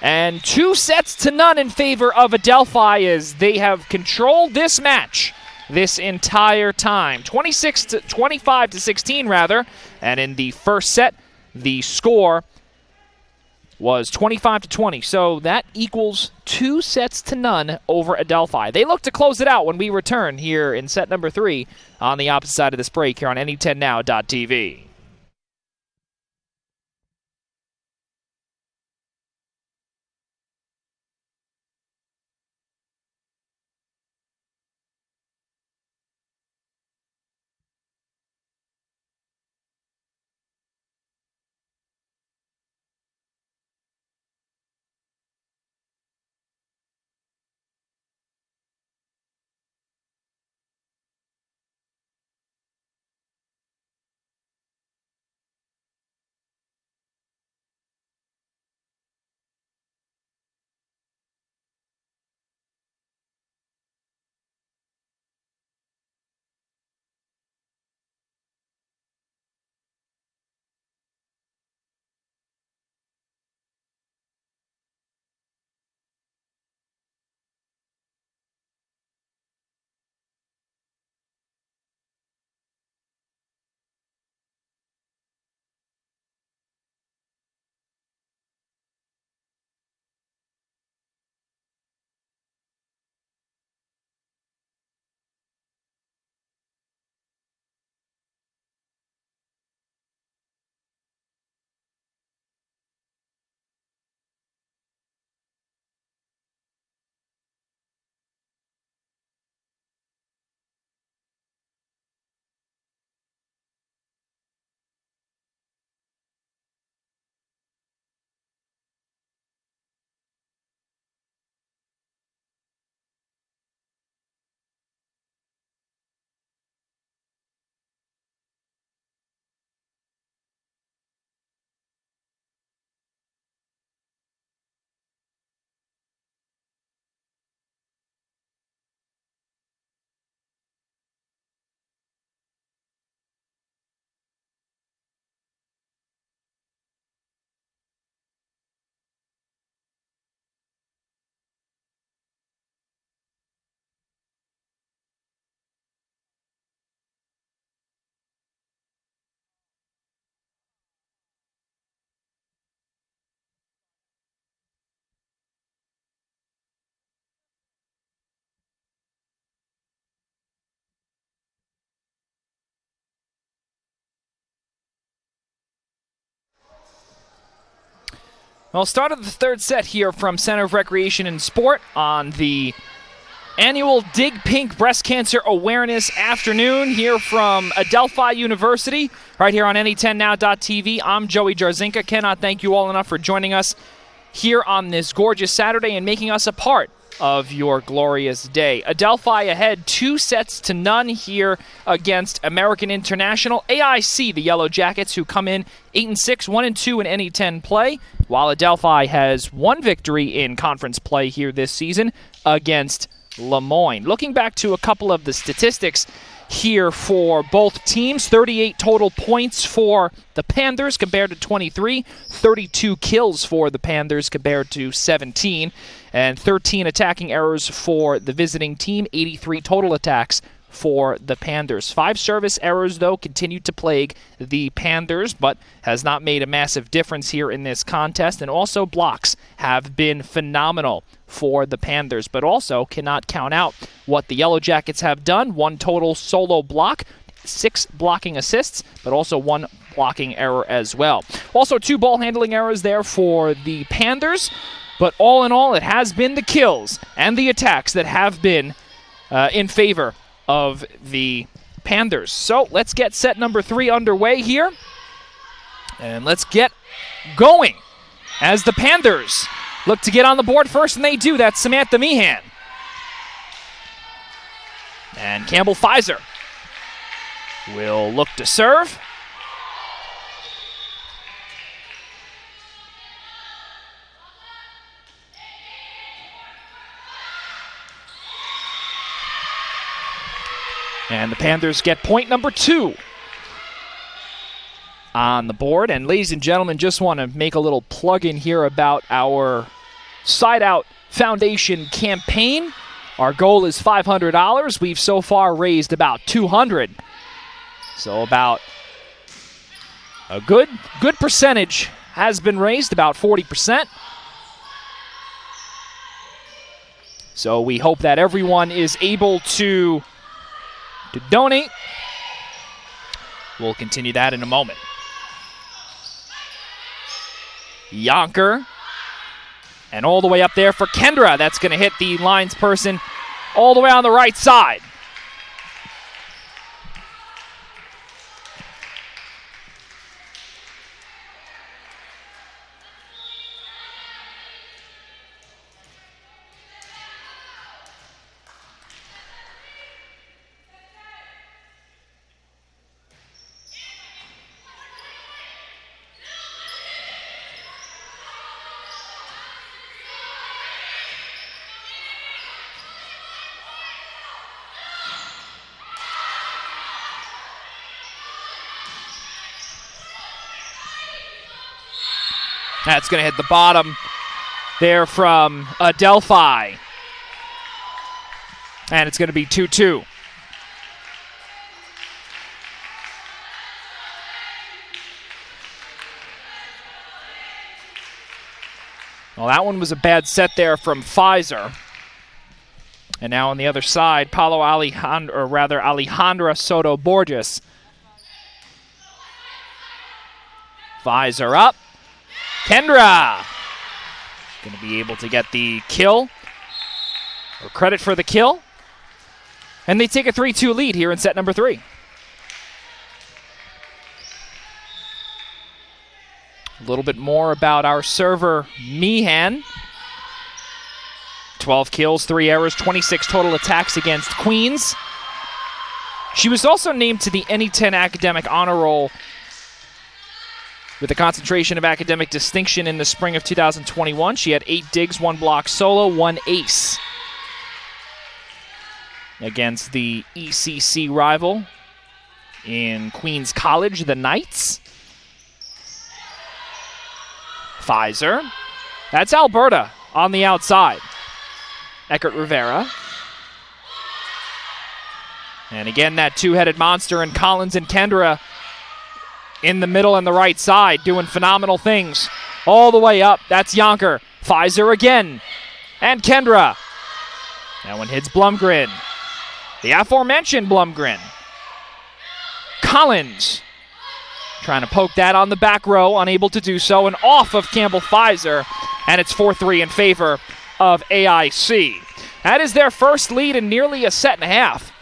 and 2-0 in favor of Adelphi as they have controlled this match this entire time. 25-16 rather, and in the first set, the score was 25-20. So that equals 2-0 over Adelphi. They look to close it out when we return here in set number 3 on the opposite side of this break here on any10now.tv. Well, start of the third set here from Center of Recreation and Sport on the annual Dig Pink Breast Cancer Awareness Afternoon here from Adelphi University, right here on any10now.tv. I'm Joey Jarzinka. Cannot thank you all enough for joining us here on this gorgeous Saturday and making us a part of your glorious day. Adelphi ahead 2-0 here against American International. AIC, the Yellow Jackets, who come in 8-6, 1-2 in any 10 play, while Adelphi has one victory in conference play here this season against Lemoyne. Looking back to a couple of the statistics here for both teams, 38 total points for the Panthers compared to 23, 32 kills for the Panthers compared to 17, and 13 attacking errors for the visiting team, 83 total attacks for the Panthers. 5 service errors, though, continue to plague the Panthers, but has not made a massive difference here in this contest. And also blocks have been phenomenal for the Panthers, but also cannot count out what the Yellow Jackets have done. 1 total solo block, 6 blocking assists, but also 1 blocking error as well. Also 2 ball handling errors there for the Panthers, but all in all, it has been the kills and the attacks that have been in favor of the Panthers. So let's get set number 3 underway here. And let's get going as the Panthers look to get on the board first, and they do. That's Samantha Meehan. And Campbell Pfizer will look to serve. And the Panthers get point number 2 on the board. And ladies and gentlemen, just want to make a little plug in here about our Side Out Foundation campaign. Our goal is $500. We've so far raised about $200. So about a good percentage has been raised, about 40%. So we hope that everyone is able to donate. We'll continue that in a moment. Yonker. And all the way up there for Kendra. That's going to hit the lines person all the way on the right side. That's going to hit the bottom there from Adelphi. And it's going to be 2-2. Well, that one was a bad set there from Pfizer. And now on the other side, Alejandra Soto Borges. Pfizer up. Kendra going to be able to get the kill, or credit for the kill. And they take a 3-2 lead here in set number 3. A little bit more about our server, Meehan. 12 kills, 3 errors, 26 total attacks against Queens. She was also named to the NE10 Academic Honor Roll with a concentration of academic distinction in the spring of 2021. She had 8 digs, 1 block solo, 1 ace against the ECC rival in Queens College, the Knights. Pfizer. That's Alberta on the outside. Eckert Rivera. And again, that two-headed monster in Collins and Kendra in the middle and the right side, doing phenomenal things all the way up. That's Yonker. Pfizer again. And Kendra. That one hits Blumgren. The aforementioned Blumgren. Collins. Trying to poke that on the back row, unable to do so, and off of Campbell Pfizer, and it's 4-3 in favor of AIC. That is their first lead in nearly a set and a half.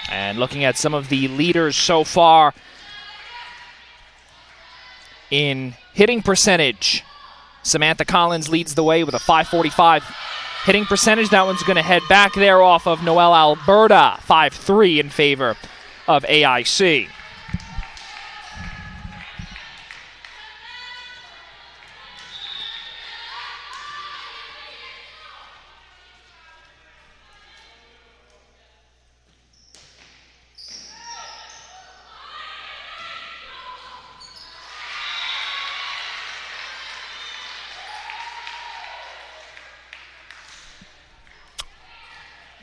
And looking at some of the leaders so far in hitting percentage, Samantha Collins leads the way with a .545 hitting percentage. That one's going to head back there off of Noelle Alberta, 5-3 in favor of AIC.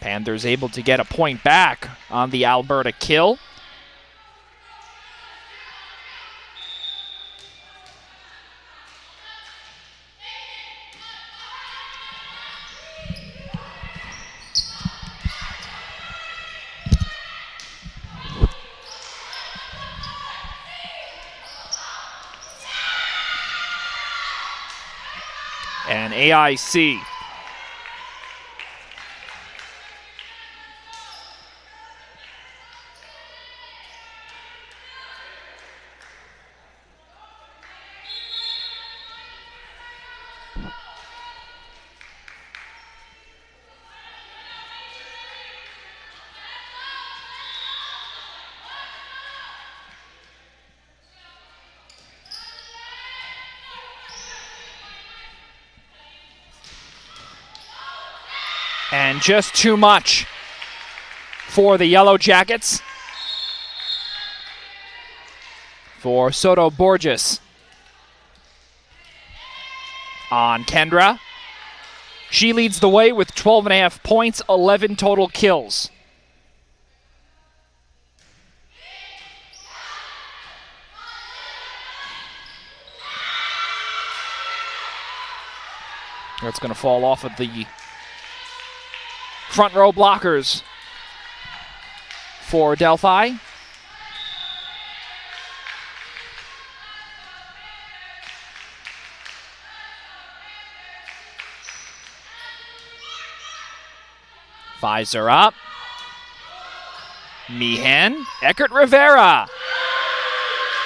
Panthers able to get a point back on the Alberta kill. And AIC and just too much for the Yellow Jackets. For Soto Borges on Kendra. She leads the way with 12.5 points, 11 total kills. That's going to fall off of the front row blockers for Adelphi. Pfizer up. Meehan. Eckert Rivera.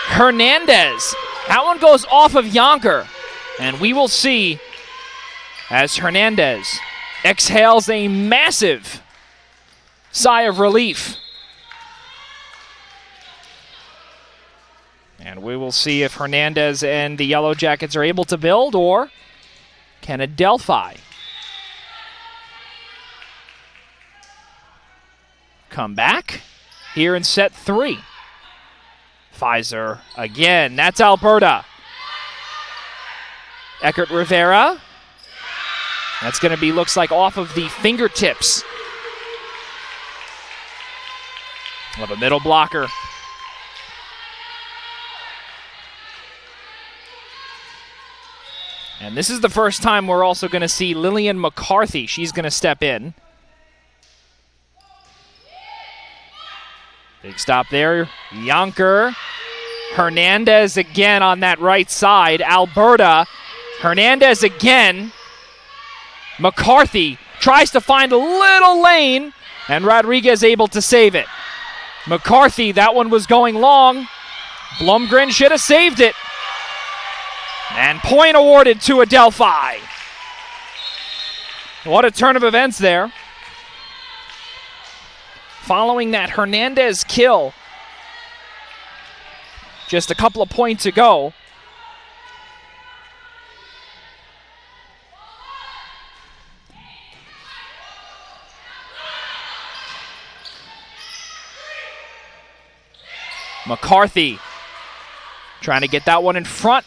Hernandez. That one goes off of Yonker. And we will see as Hernandez exhales a massive sigh of relief. And we will see if Hernandez and the Yellow Jackets are able to build, or can Adelphi come back here in set 3. Pfizer again. That's Alberta. Eckert Rivera. That's going to be, looks like, off of the fingertips of a middle blocker. And this is the first time we're also going to see Lillian McCarthy. She's going to step in. Big stop there. Yonker. Hernandez again on that right side. Alberta. Hernandez again. McCarthy tries to find a little lane, and Rodriguez able to save it. McCarthy, that one was going long. Blumgren should have saved it. And point awarded to Adelphi. What a turn of events there. Following that Hernandez kill just a couple of points ago, McCarthy trying to get that one in front.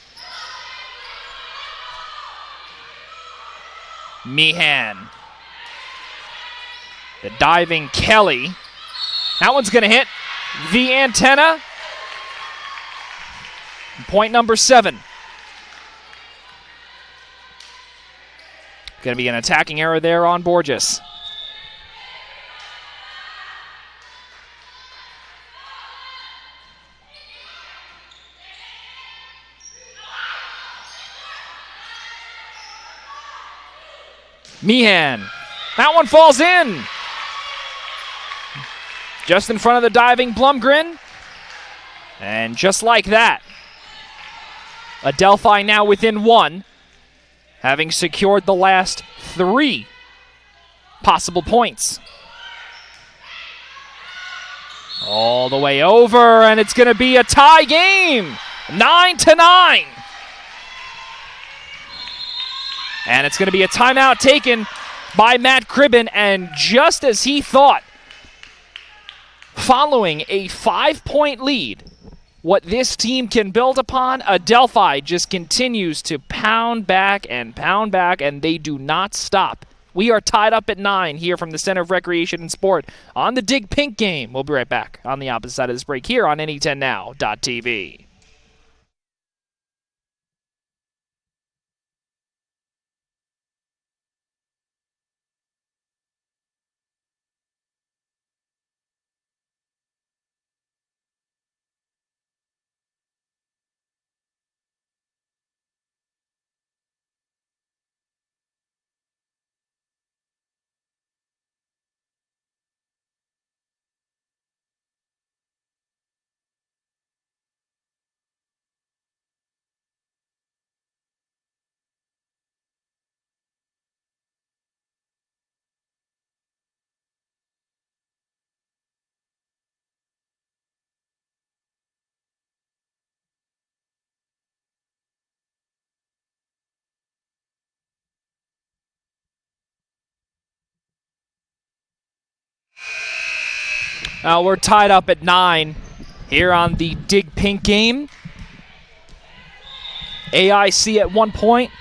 Meehan. The diving Kelly. That one's going to hit the antenna. Point number 7. Going to be an attacking error there on Borges. Meehan. That one falls in. Just in front of the diving Blumgren. And just like that, Adelphi now within one, having secured the last 3 possible points. All the way over, and it's going to be a tie game, 9-9. And it's going to be a timeout taken by Matt Cribben, and just as he thought, following a 5-point lead, what this team can build upon, Adelphi just continues to pound back, and they do not stop. We are tied up at 9 here from the Center of Recreation and Sport on the Dig Pink game. We'll be right back on the opposite side of this break here on NE10Now.tv. We're tied up at 9 here on the Dig Pink game. AIC at one point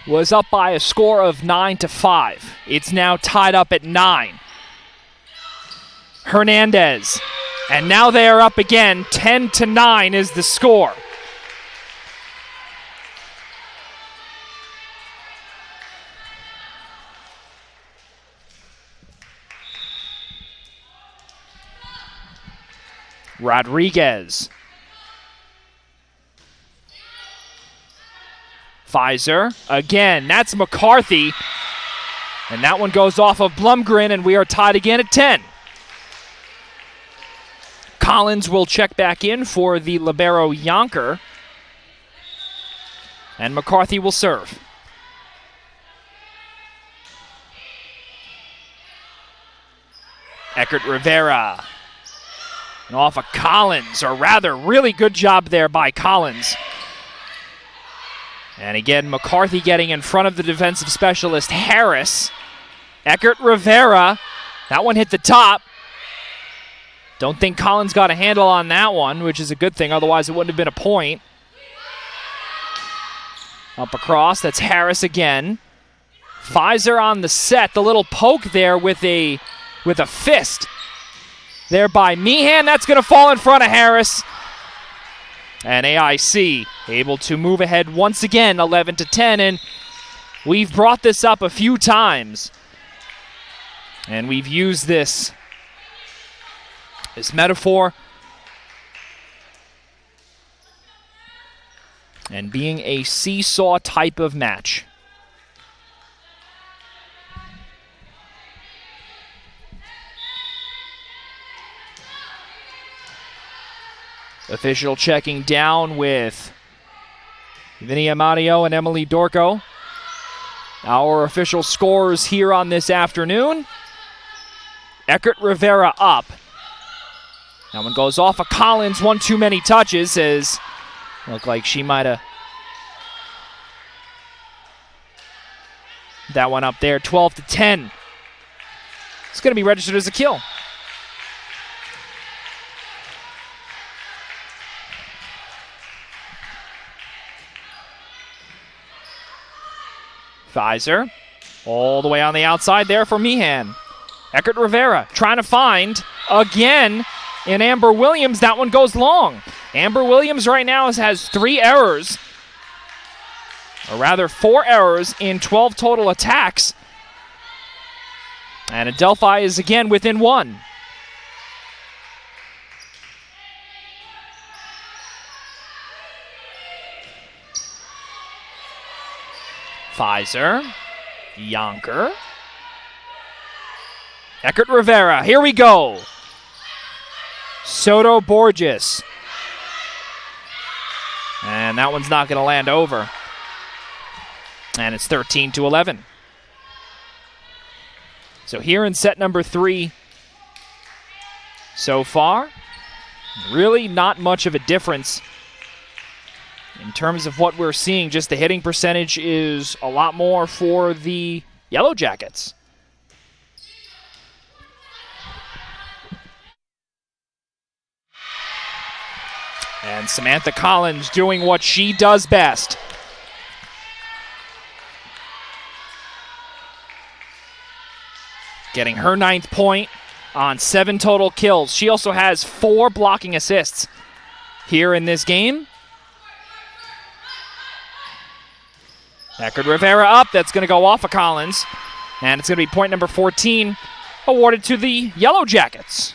was up by a score of 9-5. It's now tied up at 9. Hernandez, and now they are up again. 10-9 is the score. Rodriguez. Pfizer. Again, that's McCarthy. And that one goes off of Blumgren, and we are tied again at 10. Collins will check back in for the libero Yonker. And McCarthy will serve. Eckert Rivera. And off of Collins, or rather, really good job there by Collins. And again, McCarthy getting in front of the defensive specialist, Harris. Eckert Rivera, that one hit the top. Don't think Collins got a handle on that one, which is a good thing, otherwise it wouldn't have been a point. Up across, that's Harris again. Pfizer on the set, the little poke there with a fist. There by Meehan, that's going to fall in front of Harris. And AIC able to move ahead once again, 11-10, and we've brought this up a few times. And we've used this metaphor and being a seesaw type of match. Official checking down with Vinny Amadio and Emily Dorco. Our official scores here on this afternoon. Eckert Rivera up. That one goes off of Collins. One too many touches as looked like she might have. That one up there, 12-10. It's going to be registered as a kill. Pfizer, all the way on the outside there for Meehan. Eckert Rivera trying to find again in Amber Williams. That one goes long. Amber Williams right now has 3 errors, or rather 4 errors in 12 total attacks. And Adelphi is again within 1. Pfizer Yonker. Eckert Rivera, here we go. Soto Borges. And that one's not going to land over. And it's 13-11. So here in set number 3 so far, really not much of a difference in terms of what we're seeing. Just the hitting percentage is a lot more for the Yellow Jackets. And Samantha Collins doing what she does best. Getting her 9th point on 7 total kills. She also has 4 blocking assists here in this game. Eckert Rivera up. That's going to go off of Collins. And it's going to be point number 14 awarded to the Yellow Jackets.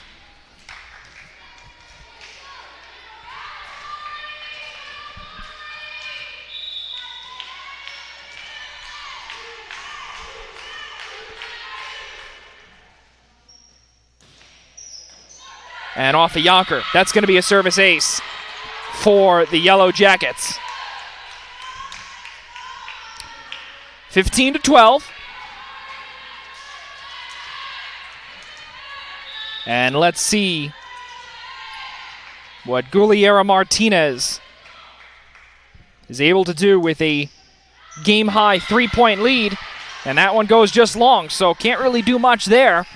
And off of Yonker. That's going to be a service ace for the Yellow Jackets. 15-12. And let's see what Guillermo Martinez is able to do with a game-high 3-point lead. And that one goes just long, so can't really do much there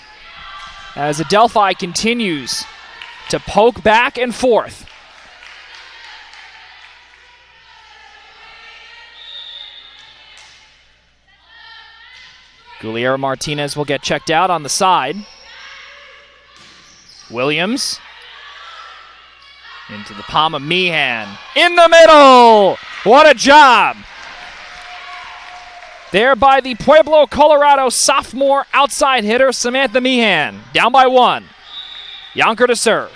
as Adelphi continues to poke back and forth. Guillermo Martinez will get checked out on the side. Williams into the palm of Meehan. In the middle! What a job! There by the Pueblo, Colorado sophomore outside hitter Samantha Meehan. Down by 1. Yonker to serve.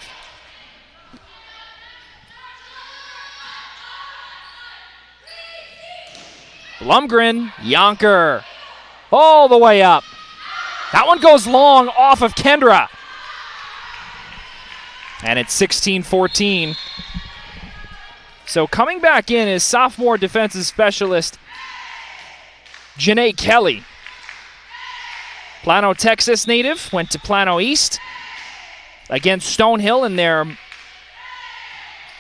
Blumgren, Yonker, all the way up. That one goes long off of Kendra. And it's 16-14. So coming back in is sophomore defensive specialist Janae Kelly. Plano, Texas native, went to Plano East against Stonehill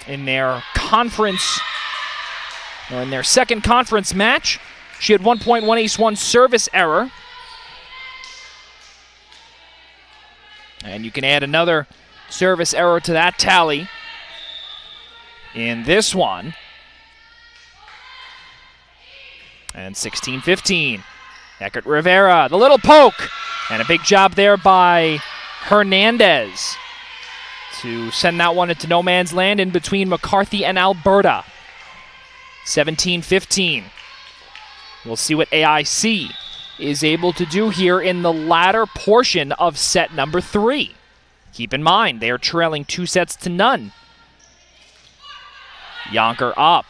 in their conference, or in their second conference match. She had 1 point, 1 ace, 1 service error. And you can add another service error to that tally in this one. And 16-15. Eckert Rivera, the little poke. And a big job there by Hernandez to send that one into no man's land in between McCarthy and Alberta. 17-15. We'll see what AIC is able to do here in the latter portion of set number 3. Keep in mind, they are trailing 2-0. Yonker up.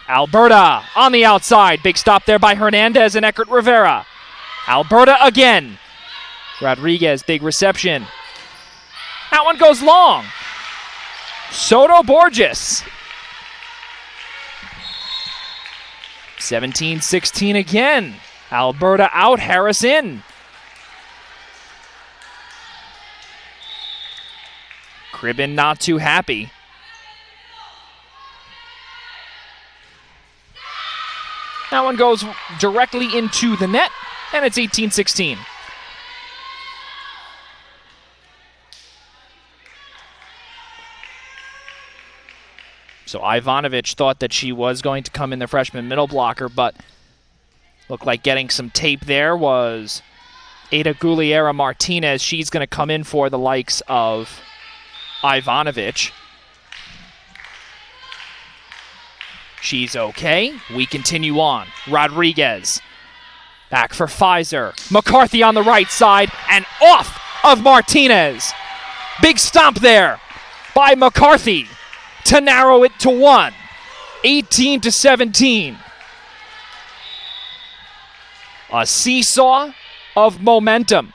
Alberta on the outside. Big stop there by Hernandez and Eckert Rivera. Alberta again. Rodriguez, big reception. That one goes long. Soto Borges. 17-16 again. Alberta out, Harris in. Cribben not too happy. That one goes directly into the net, and it's 18-16. So Ivanovic thought that she was going to come in the freshman middle blocker, but looked like getting some tape there was Ada Guillermo Martinez. She's going to come in for the likes of Ivanovic. She's okay. We continue on. Rodriguez. Back for Pfizer. McCarthy on the right side and off of Martinez. Big stomp there by McCarthy to narrow it to 1. 18-17. A seesaw of momentum.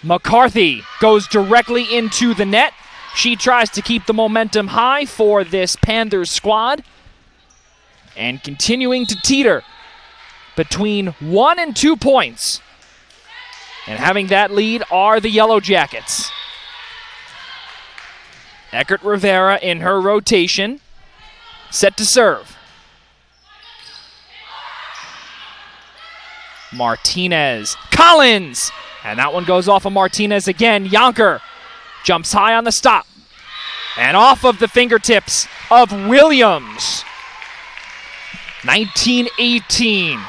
McCarthy goes directly into the net. She tries to keep the momentum high for this Panthers squad. And continuing to teeter between 1 and 2 points. And having that lead are the Yellow Jackets. Eckert Rivera in her rotation, set to serve. Martinez, Collins, and that one goes off of Martinez again. Yonker jumps high on the stop, and off of the fingertips of Williams. 19-18.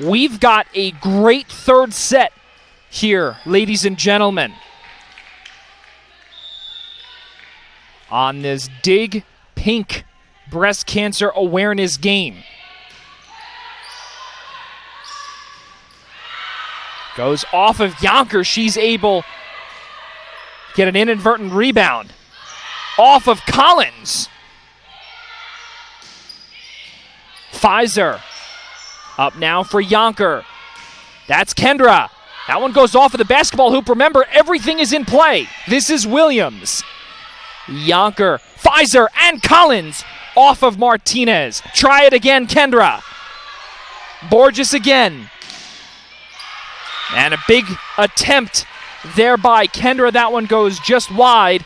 We've got a great third set here, ladies and gentlemen, on this Dig Pink breast cancer awareness game. Goes off of Yonker. She's able to get an inadvertent rebound. Off of Collins. Pfizer up now for Yonker. That's Kendra. That one goes off of the basketball hoop. Remember, everything is in play. This is Williams. Yonker, Pfizer, and Collins off of Martinez. Try it again, Kendra. Borges again. And a big attempt there by Kendra. That one goes just wide.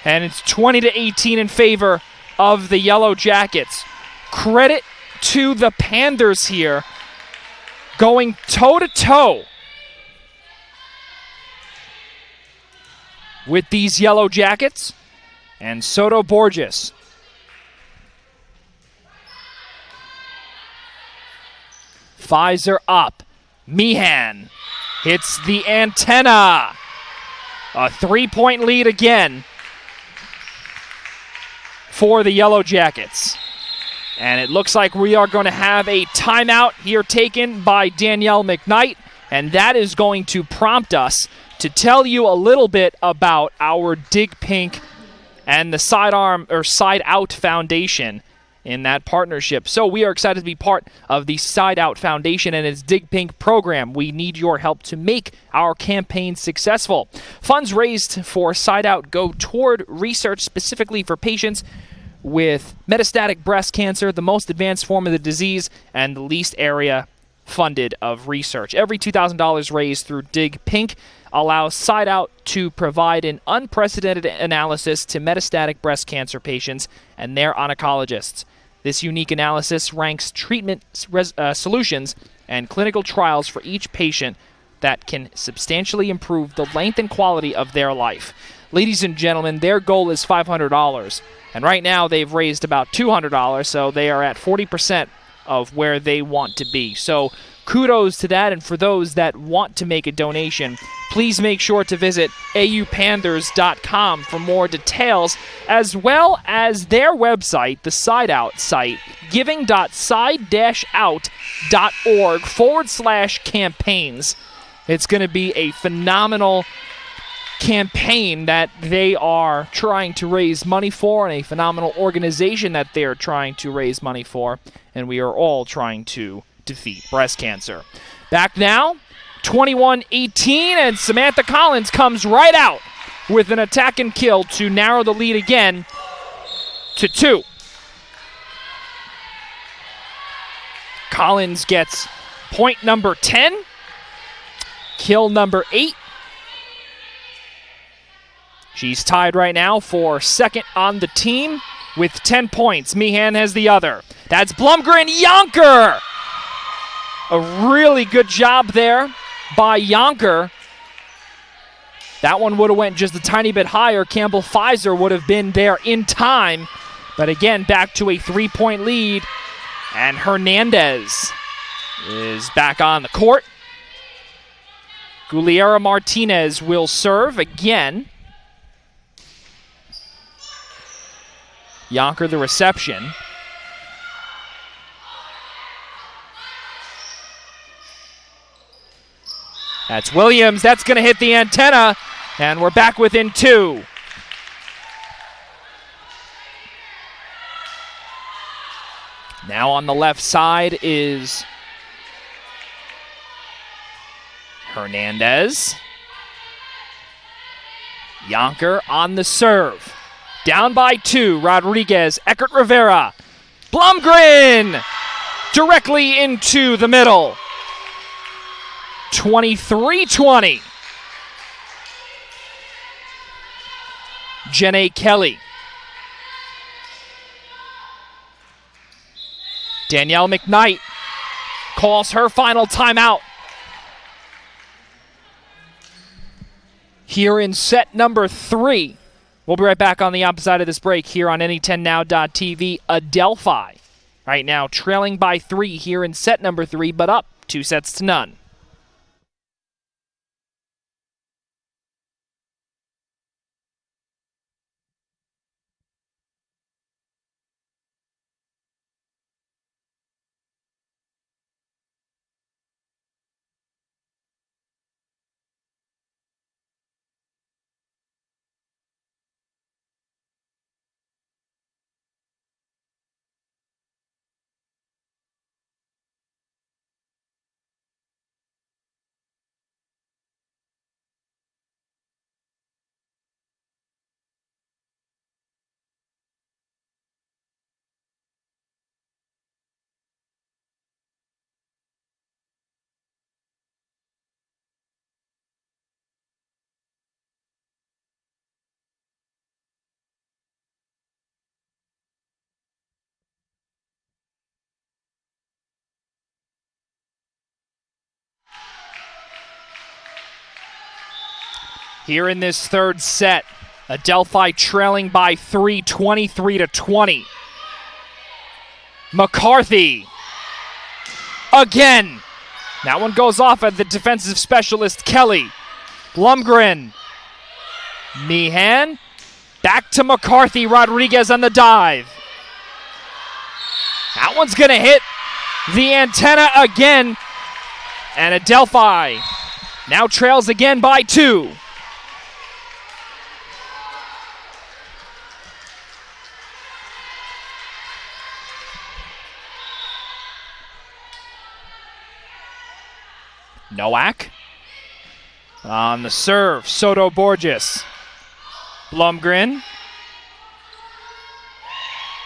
And it's 20-18 in favor of the Yellow Jackets. Credit to the Panthers here, going toe-to-toe with these Yellow Jackets. And Soto Borges. Pfizer up. Meehan hits the antenna. A 3-point lead again for the Yellow Jackets. And it looks like we are going to have a timeout here taken by Danielle McKnight, and that is going to prompt us to tell you a little bit about our Dig Pink and the Side Out Foundation in that partnership. So we are excited to be part of the Side Out Foundation and its Dig Pink program. We need your help to make our campaign successful. Funds raised for Side Out go toward research specifically for patients with metastatic breast cancer, the most advanced form of the disease, and the least area funded of research. Every $2,000 raised through Dig Pink allows Side Out to provide an unprecedented analysis to metastatic breast cancer patients and their oncologists. This unique analysis ranks treatment solutions and clinical trials for each patient that can substantially improve the length and quality of their life. Ladies and gentlemen, their goal is $500, and right now they've raised about $200, so they are at 40% of where they want to be. So kudos to that, and for those that want to make a donation, please make sure to visit aupanthers.com for more details, as well as their website, the Side Out site, giving.side-out.org/campaigns. It's going to be a phenomenal campaign that they are trying to raise money for, and a phenomenal organization that they are trying to raise money for, and we are all trying to defeat breast cancer. Back now, 21-18, and Samantha Collins comes right out with an attack and kill to narrow the lead again to 2. Collins gets point number 10, kill number 8. She's tied right now for second on the team with 10 points. Meehan has the other. That's Blumgren. Yonker! A really good job there by Yonker. That one would have went just a tiny bit higher. Campbell Pfizer would have been there in time. But again, back to a 3-point lead. And Hernandez is back on the court. Guillermo Martinez will serve again. Yonker the reception. That's Williams. That's going to hit the antenna, and we're back within 2. Now on the left side is Hernandez. Yonker on the serve. Down by 2, Rodriguez, Eckert Rivera. Blumgren directly into the middle. 23-20. Jenna Kelly. Danielle McKnight calls her final timeout. Here in set number 3. We'll be right back on the opposite side of this break here on any10now.tv. Adelphi right now trailing by 3 here in set number 3, but up 2-0. Here in this third set, Adelphi trailing by 3, 23-20. McCarthy. Again. That one goes off at the defensive specialist, Kelly. Blumgren. Meehan. Back to McCarthy. Rodriguez on the dive. That one's going to hit the antenna again. And Adelphi now trails again by 2. Nowak on the serve. Soto Borges. Blumgren.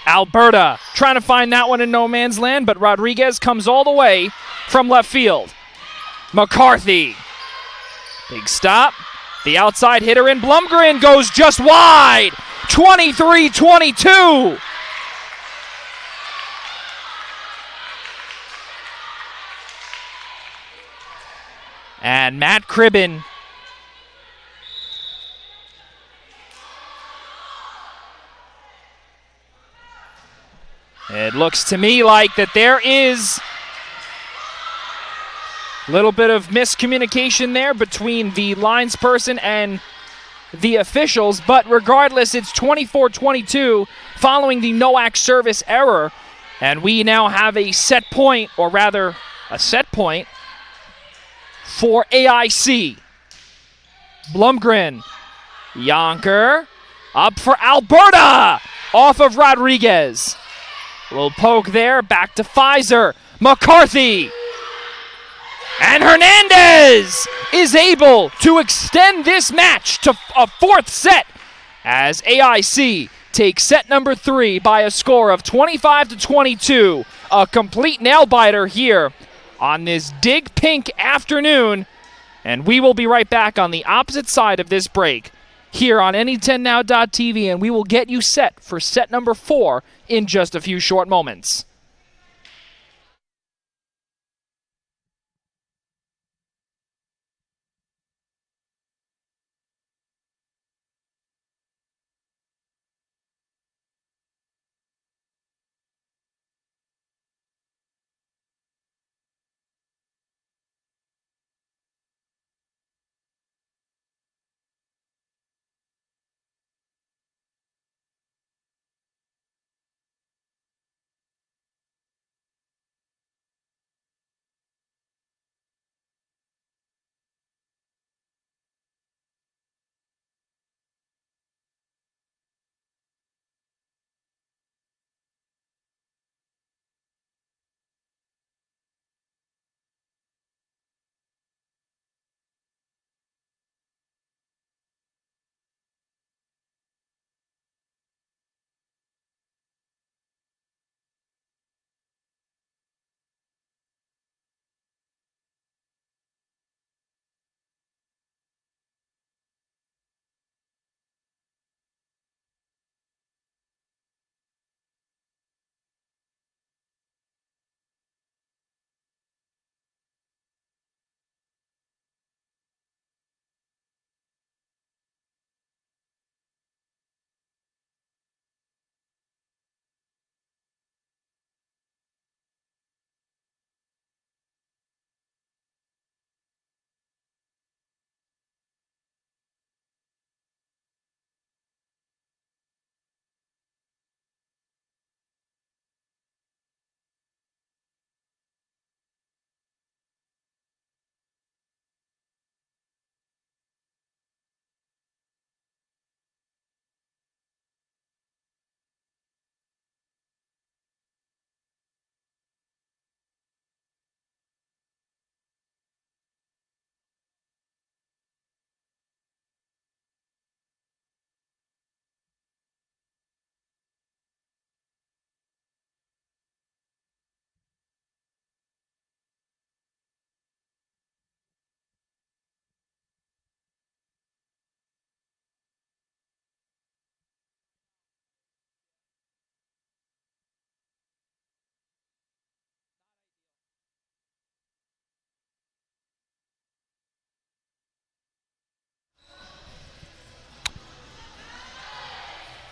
Alberta trying to find that one in no man's land, but Rodriguez comes all the way from left field. McCarthy. Big stop. The outside hitter in Blumgren goes just wide. 23-22. And Matt Cribben it looks to me like that there is a little bit of miscommunication there between the linesperson and the officials, but regardless, it's 24-22 following the Nowak service error, and we now have a set point, or rather a set point, for AIC. Blumgren. Yonker. Up for Alberta. Off of Rodriguez. A little poke there. Back to Pfizer. McCarthy. And Hernandez is able to extend this match to a 4th set as AIC takes set number 3 by a score of 25-22. A complete nail-biter here on this Dig Pink afternoon, and we will be right back on the opposite side of this break here on any10now.tv, and we will get you set for set number 4 in just a few short moments.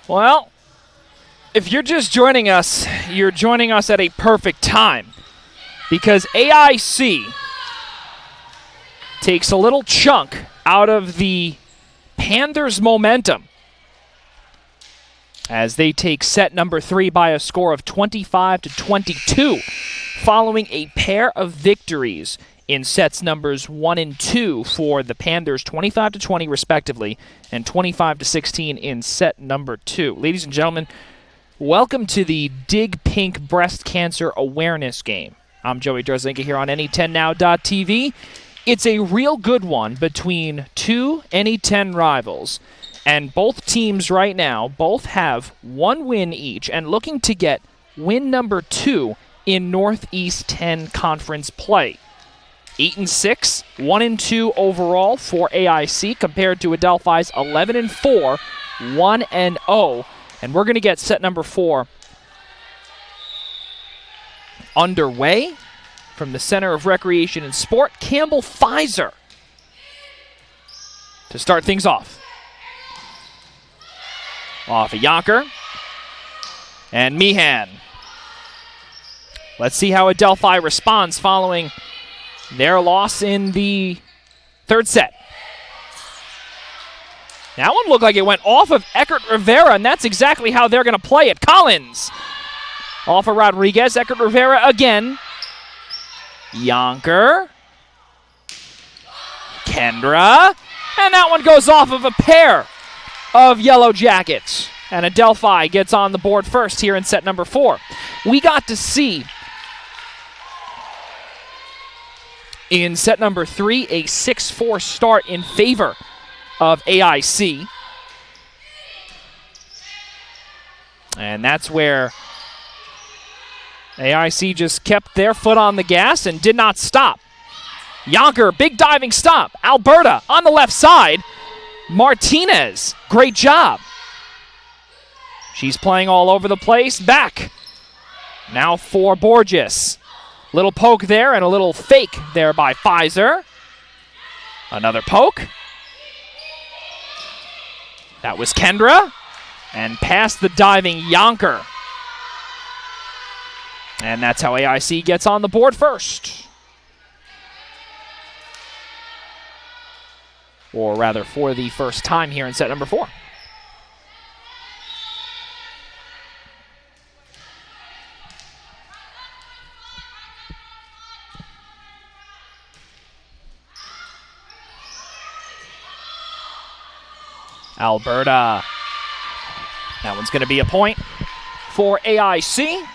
Well, if you're just joining us, you're joining us at a perfect time because AIC takes a little chunk out of the Panthers' momentum as they take set number 3 by a score of 25-22, following a pair of victories in sets numbers 1 and 2 for the Panthers, 25-20 respectively, and 25-16 in set number 2. Ladies and gentlemen, welcome to the Dig Pink Breast Cancer Awareness Game. I'm Joey Drzezinka here on NE10now.tv. It's a real good one between two NE10 rivals. And both teams right now both have one win each and looking to get win number 2 in Northeast 10 conference play. 8-6, 1-2 overall for AIC compared to Adelphi's 11-4, 1-0. And we're going to get set number 4 underway from the Center of Recreation and Sport, Campbell Pfizer, to start things off. Off of Yonker and Meehan. Let's see how Adelphi responds following their loss in the third set. That one looked like it went off of Eckert Rivera, and that's exactly how they're going to play it. Collins off of Rodriguez. Eckert Rivera again. Yonker. Kendra. And that one goes off of a pair of Yellow Jackets. And Adelphi gets on the board first here in set number 4. We got to see in set number 3 a 6-4 start in favor of AIC. And that's where AIC just kept their foot on the gas and did not stop. Yonker, big diving stop. Alberta on the left side. Martinez, great job. She's playing all over the place. Back. Now for Borges. Little poke there and a little fake there by Pfizer. Another poke. That was Kendra. And past the diving Yonker. And that's how AIC gets on the board first. Or rather, for the first time here in set number 4. Alberta. That one's going to be a point for AIC.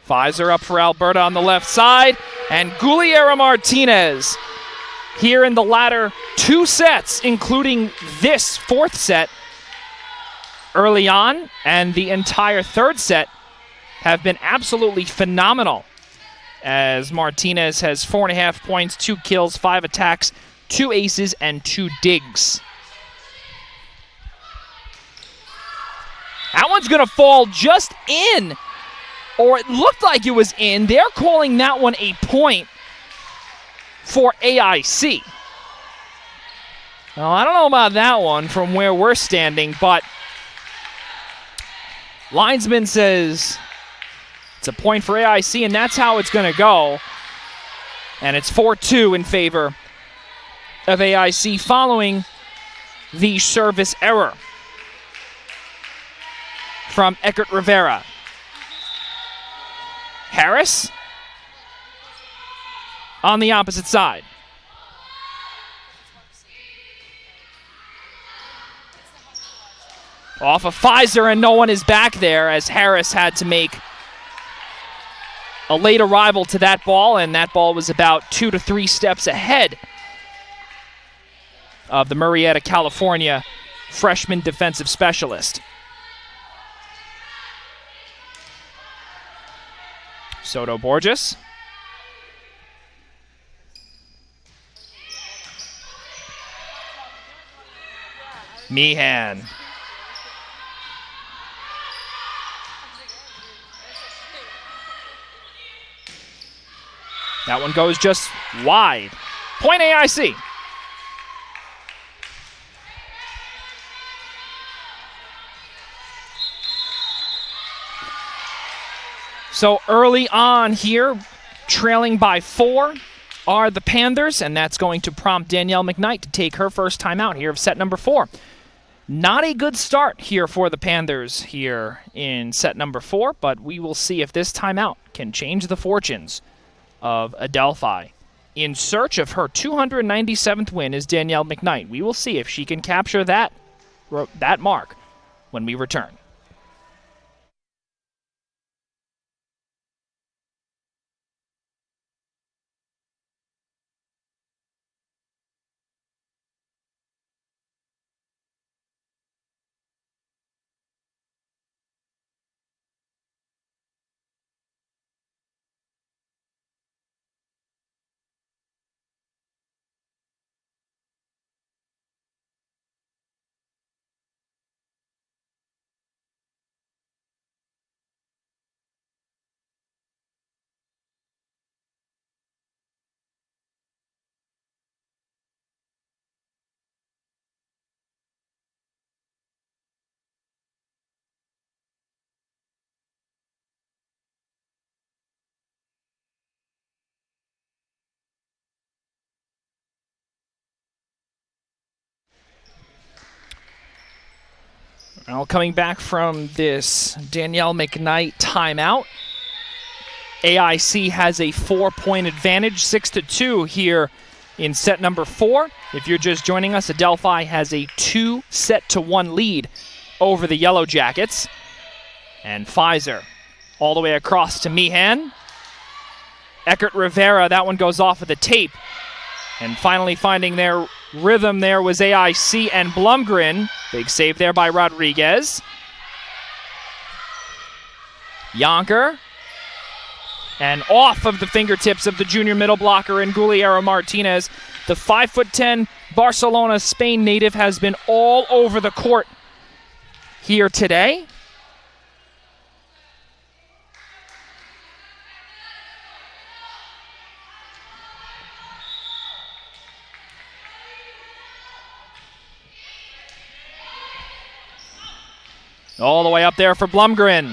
Pfizer up for Alberta on the left side, and Gugliera Martinez here in the latter 2 sets, including this 4th set early on, and the entire 3rd set have been absolutely phenomenal, as Martinez has 4.5 points, 2 kills, 5 attacks, 2 aces, and 2 digs. That one's going to fall just in. Or it looked like it was in. They're calling that one a point for AIC. Well, I don't know about that one from where we're standing, but linesman says it's a point for AIC, and that's how it's going to go. And it's 4-2 in favor of AIC following the service error from Eckert Rivera. Harris on the opposite side. Off of Pfizer, and no one is back there as Harris had to make a late arrival to that ball, and that ball was about 2 to 3 steps ahead of the Murrieta, California freshman defensive specialist. Soto Borges. Meehan. That one goes just wide. Point AIC. So early on here, trailing by 4 are the Panthers, and that's going to prompt Danielle McKnight to take her first timeout here of set number 4. Not a good start here for the Panthers here in set number 4, but we will see if this timeout can change the fortunes of Adelphi. In search of her 297th win is Danielle McKnight. We will see if she can capture that mark when we return. Well, coming back from this Danielle McKnight timeout, AIC has a 4-point advantage, 6-2 here in set number 4. If you're just joining us, Adelphi has a 2-1 lead over the Yellow Jackets. And Pfizer all the way across to Meehan. Eckert Rivera, that one goes off of the tape. And finally finding their rhythm there was AIC and Blumgren. Big save there by Rodriguez. Yonker. And off of the fingertips of the junior middle blocker in Guglielmo Martinez. The 5'10" Barcelona, Spain native has been all over the court here today. All the way up there for Blumgren.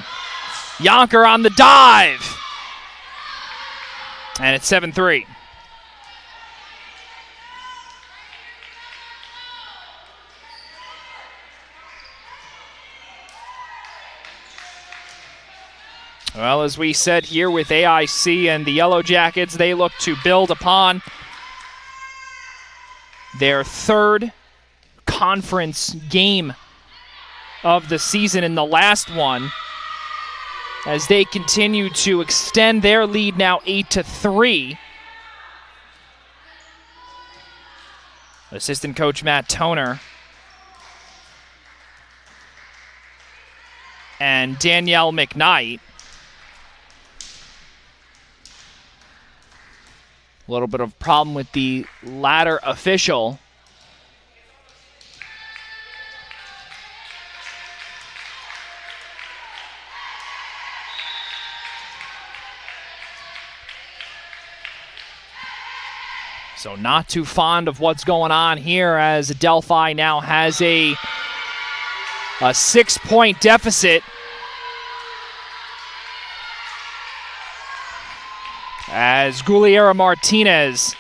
Yonker on the dive. And it's 7-3. Well, as we said here with AIC and the Yellow Jackets, they look to build upon their third conference game of the season in the last one, as they continue to extend their lead now 8-3. Assistant coach Matt Toner and Danielle McKnight. A little bit of problem with the ladder official. So not too fond of what's going on here, as Adelphi now has a 6-point deficit. As Guglielmo Martinez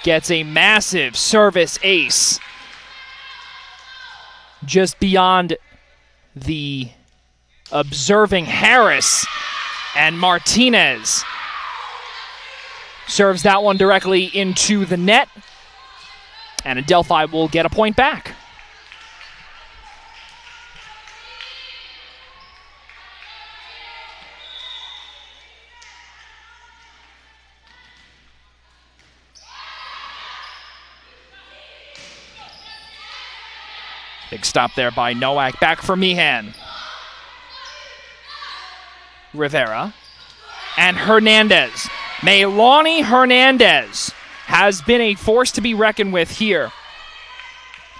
gets a massive service ace just beyond the observing Harris, and Martinez serves that one directly into the net, and Adelphi will get a point back. Big stop there by Nowak. Back for Meehan. Rivera. And Hernandez. Meilani Hernandez has been a force to be reckoned with here,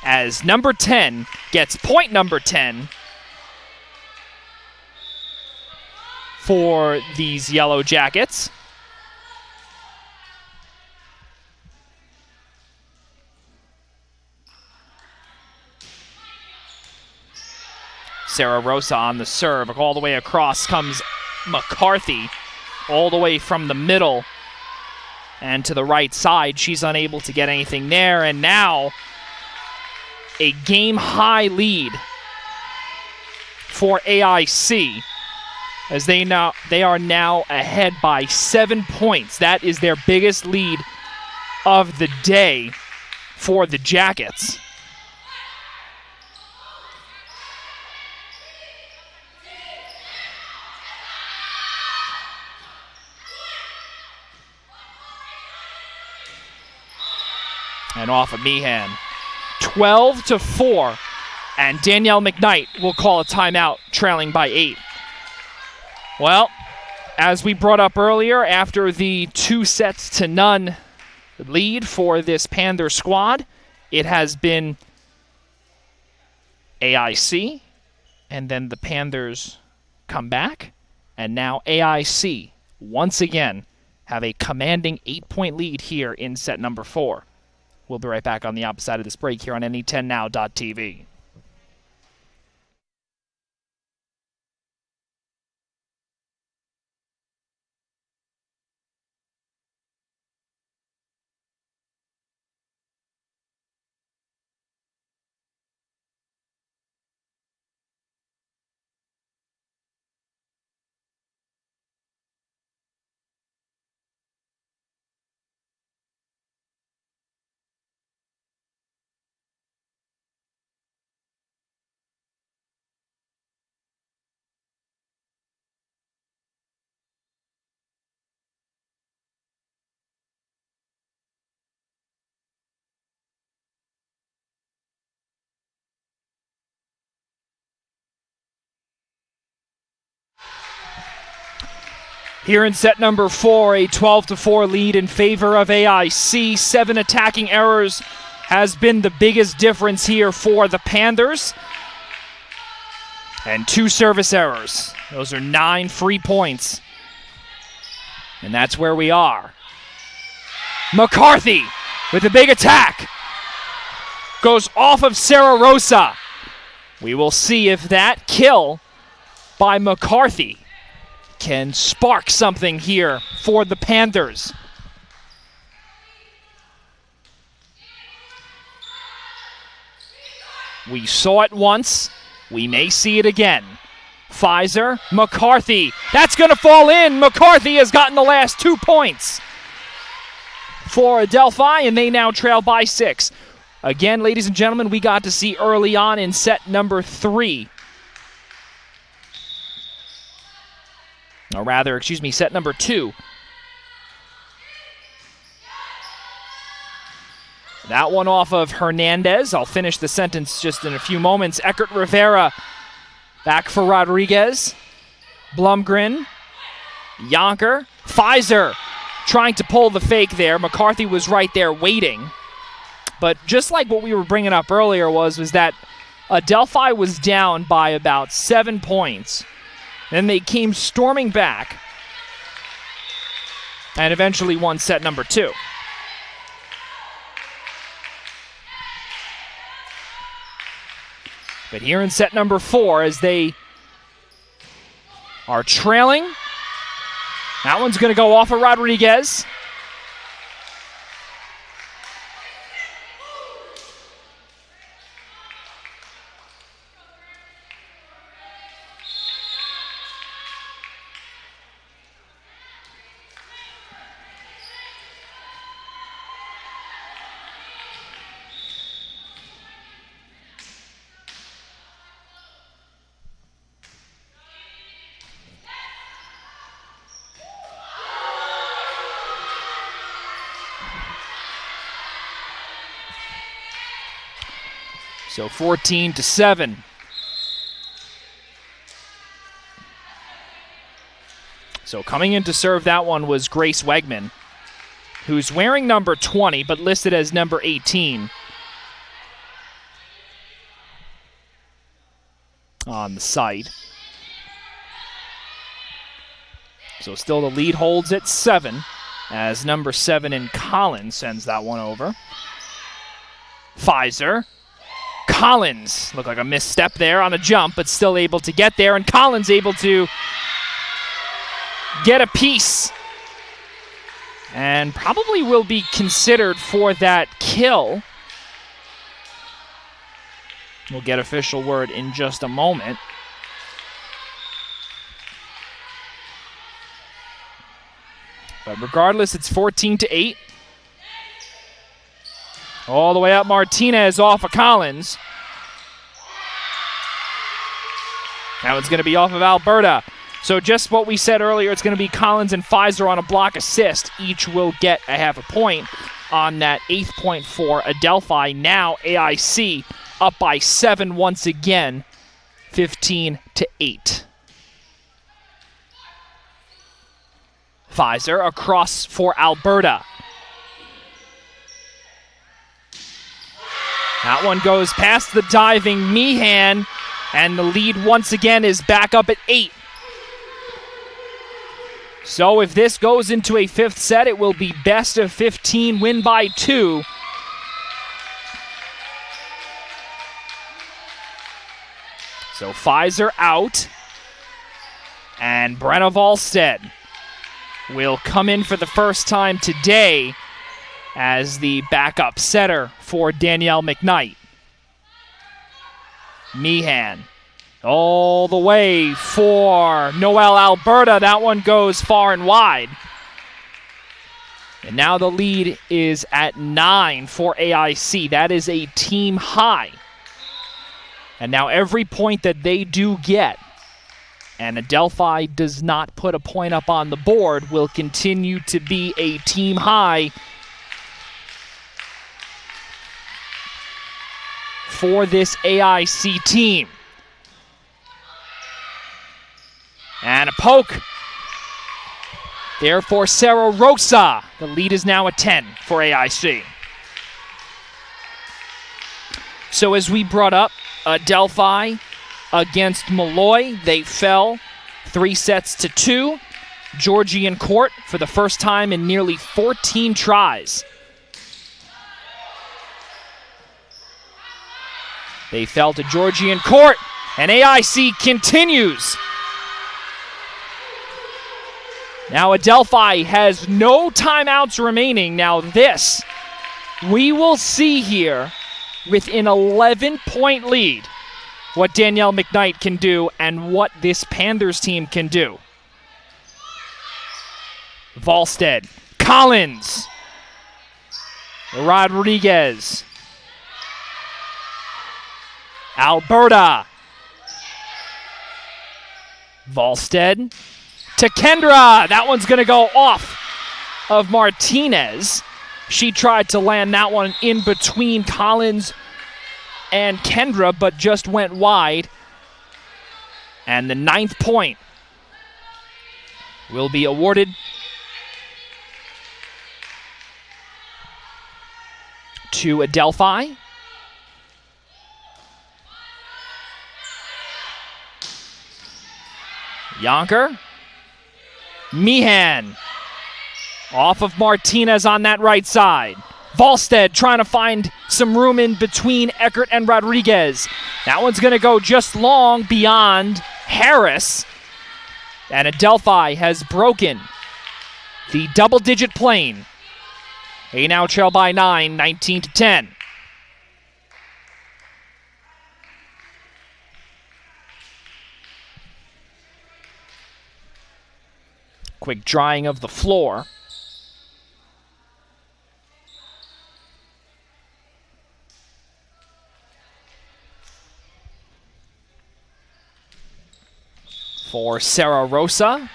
as number 10 gets point number 10 for these Yellow Jackets. Sarah Rosa on the serve. All the way across comes McCarthy. All the way from the middle and to the right side. She's unable to get anything there. And now a game-high lead for AIC as they are now ahead by 7 points. That is their biggest lead of the day for the Jackets. And off of Meehan. 12-4. And Danielle McKnight will call a timeout, trailing by 8. Well, as we brought up earlier, after the 2-0 lead for this Panther squad, it has been AIC, and then the Panthers come back, and now AIC once again have a commanding 8-point lead here in set number 4. We'll be right back on the opposite side of this break here on NE10now.tv. Here in set number 4, a 12-4 lead in favor of AIC. 7 attacking errors has been the biggest difference here for the Panthers. And 2 service errors. Those are 9 free points. And that's where we are. McCarthy with a big attack. Goes off of Sarah Rosa. We will see if that kill by McCarthy can spark something here for the Panthers. We saw it once. We may see it again. Pfizer, McCarthy. That's going to fall in. McCarthy has gotten the last 2 points for Adelphi, and they now trail by 6. Again, ladies and gentlemen, we got to see early on in set number 3. Or rather, set number 2. That one off of Hernandez. I'll finish the sentence just in a few moments. Eckert Rivera back for Rodriguez. Blumgren. Yonker. Pfizer trying to pull the fake there. McCarthy was right there waiting. But just like what we were bringing up earlier was that Adelphi was down by about 7 points. Then they came storming back and eventually won set number 2. But here in set number 4, as they are trailing, that one's going to go off of Rodriguez. So 14-7. So coming in to serve that one was Grace Wegman, who's wearing number 20 but listed as number 18 on the site. So still the lead holds at 7 as number 7 in Collins sends that one over. Pfizer. Collins, looked like a misstep there on a jump, but still able to get there, and Collins able to get a piece. And probably will be considered for that kill. We'll get official word in just a moment. But regardless, it's 14-8. All the way up, Martinez off of Collins. That one's going to be off of Alberta. So just what we said earlier, it's going to be Collins and Pfizer on a block assist. Each will get a half a point on that 8th point for Adelphi. Now AIC up by 7 once again, 15-8. Pfizer across for Alberta. That one goes past the diving Meehan, and the lead once again is back up at 8. So if this goes into a 5th set, it will be best of 15, win by 2. So Pfizer out, and Brenna Volstead will come in for the first time today as the backup setter for Danielle McKnight. Meehan all the way for Noelle Alberta. That one goes far and wide. And now the lead is at 9 for AIC. That is a team high. And now every point that they do get, and Adelphi does not put a point up on the board, will continue to be a team high for this AIC team. And a poke there for Sarah Rosa. The lead is now at 10 for AIC. So as we brought up, Adelphi against Malloy, they fell 3-2. Georgian Court for the first time in nearly 14 tries. They fell to Georgian Court, and AIC continues. Now Adelphi has no timeouts remaining. Now this, we will see here with an 11-point lead what Danielle McKnight can do and what this Panthers team can do. Volstead, Collins, Rodriguez, Alberta, Volstead to Kendra. That one's going to go off of Martinez. She tried to land that one in between Collins and Kendra, but just went wide. And the 9th point will be awarded to Adelphi. Yonker. Meehan. Off of Martinez on that right side. Volstead trying to find some room in between Eckert and Rodriguez. That one's going to go just long beyond Harris. And Adelphi has broken the double-digit plane. They now trail by 9, 19-10. Quick drying of the floor. For Sarah Rosa.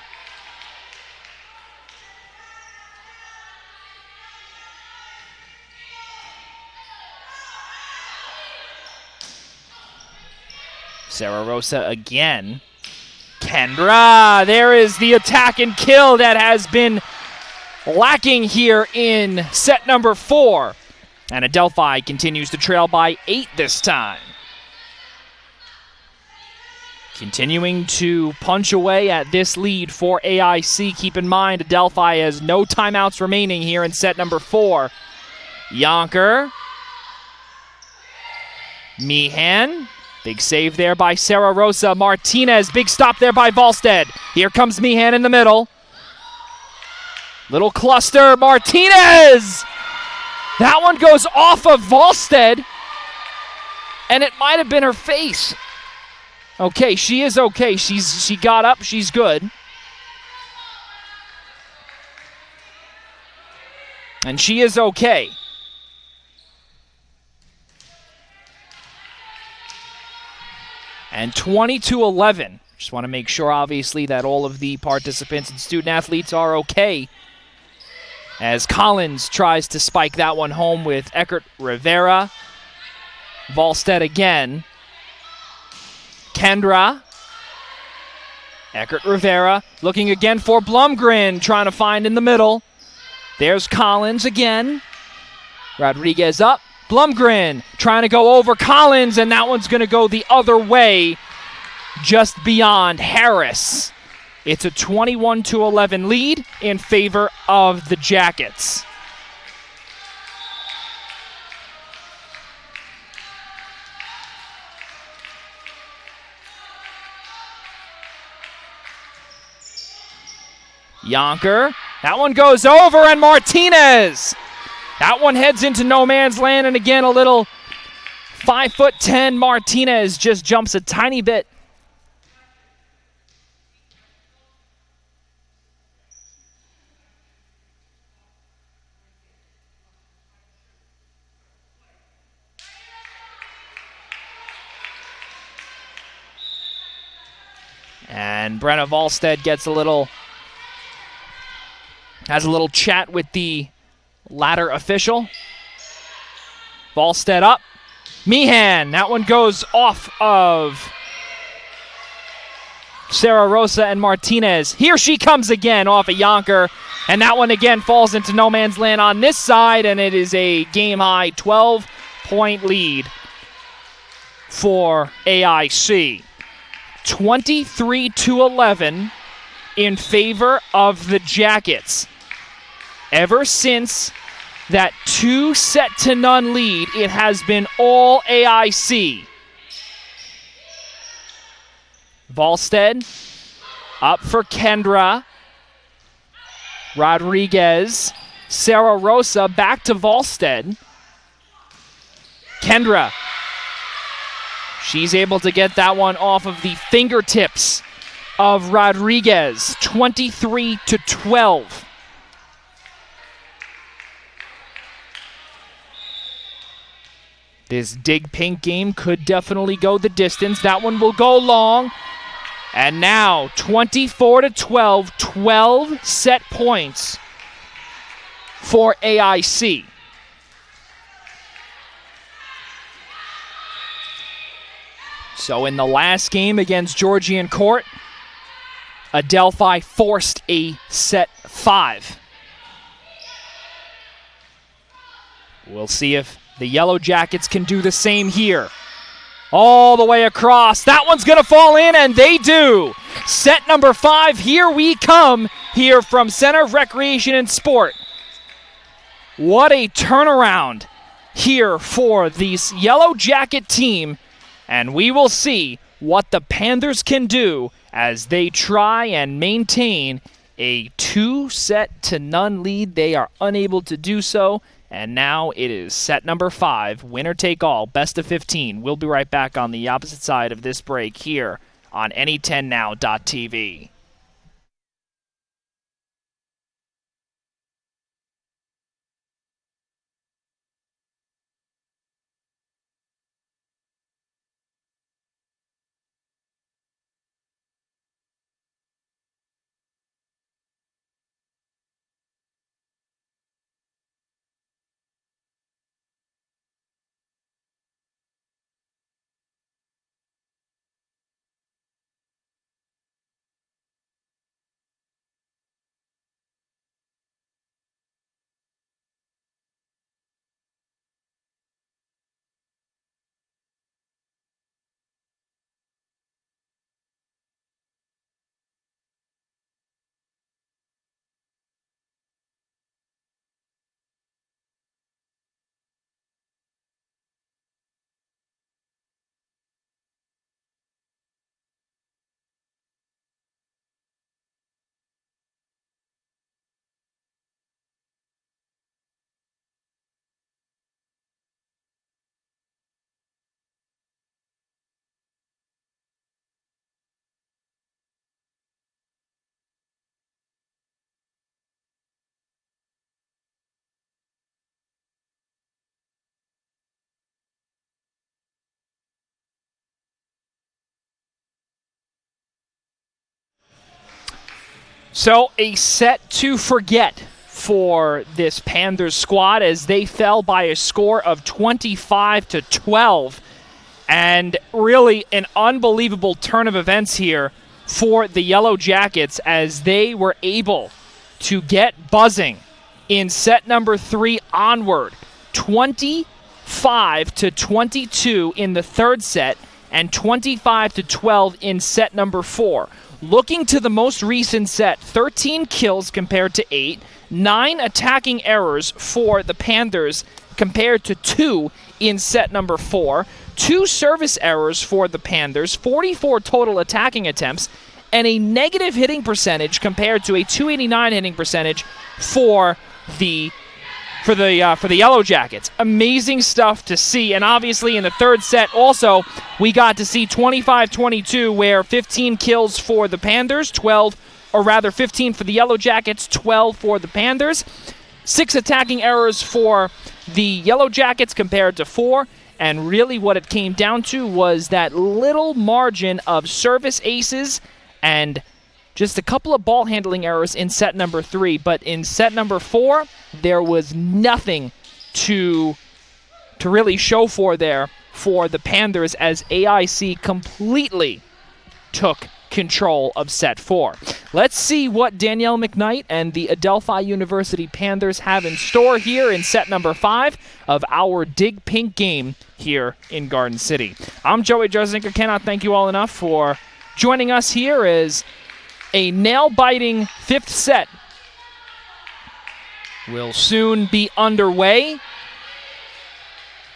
Sarah Rosa again. Kendra, there is the attack and kill that has been lacking here in set number 4. And Adelphi continues to trail by 8 this time. Continuing to punch away at this lead for AIC. Keep in mind, Adelphi has no timeouts remaining here in set number 4. Yonker. Meehan. Big save there by Sarah Rosa. Martinez. Big stop there by Volstead. Here comes Meehan in the middle. Little cluster. Martinez! That one goes off of Volstead. And it might have been her face. Okay, she is okay. She got up. She's good. And she is okay. And 20-11. Just want to make sure, obviously, that all of the participants and student-athletes are okay. As Collins tries to spike that one home with Eckert Rivera. Volstead again. Kendra. Eckert Rivera looking again for Blumgren, trying to find in the middle. There's Collins again. Rodriguez up. Blumgren trying to go over Collins, and that one's going to go the other way, just beyond Harris. It's a 21-11 lead in favor of the Jackets. Yonker, that one goes over, and Martinez. That one heads into no man's land, and again, a little 5'10" Martinez just jumps a tiny bit. And Brenna Volstead has a little chat with the ladder official. Volstead up. Meehan, that one goes off of Sarah Rosa and Martinez. Here she comes again off of Yonker, and that one again falls into no man's land on this side, and it is a game-high 12-point lead for AIC. 23-11 in favor of the Jackets. Ever since that 2-set-to-none lead, it has been all AIC. Volstead up for Kendra. Rodriguez. Sarah Rosa back to Volstead. Kendra. She's able to get that one off of the fingertips of Rodriguez. 23-12. This dig pink game could definitely go the distance. That one will go long. And now 24-12, 12 set points for AIC. So in the last game against Georgian Court, Adelphi forced a set 5. We'll see if the Yellow Jackets can do the same here. All the way across. That one's going to fall in, and they do. Set number 5, here we come, here from Center of Recreation and Sport. What a turnaround here for this Yellow Jacket team, and we will see what the Panthers can do as they try and maintain a 2-set-to-none lead. They are unable to do so. And now it is set number 5, winner take all, best of 15. We'll be right back on the opposite side of this break here on any10now.tv. So a set to forget for this Panthers squad as they fell by a score of 25-12. And really an unbelievable turn of events here for the Yellow Jackets as they were able to get buzzing in set number 3 onward. 25-22 in the third set and 25-12 in set number 4. Looking to the most recent set, 13 kills compared to 8, 9 attacking errors for the Panthers compared to 2 in set number 4, 2 service errors for the Panthers, 44 total attacking attempts, and a negative hitting percentage compared to a 289 hitting percentage for the Yellow Jackets. Amazing stuff to see, and obviously in the third set also we got to see 25-22 where 15 kills for the Panthers, 15 for the Yellow Jackets, 12 for the Panthers. 6 attacking errors for the Yellow Jackets compared to 4, and really what it came down to was that little margin of service aces and just a couple of ball handling errors in set number 3, but in set number 4, there was nothing to really show for there for the Panthers as AIC completely took control of set 4. Let's see what Danielle McKnight and the Adelphi University Panthers have in store here in set number 5 of our Dig Pink game here in Garden City. I'm Joey Jarzinka. Cannot thank you all enough for joining us here as a nail-biting 5th set will soon be underway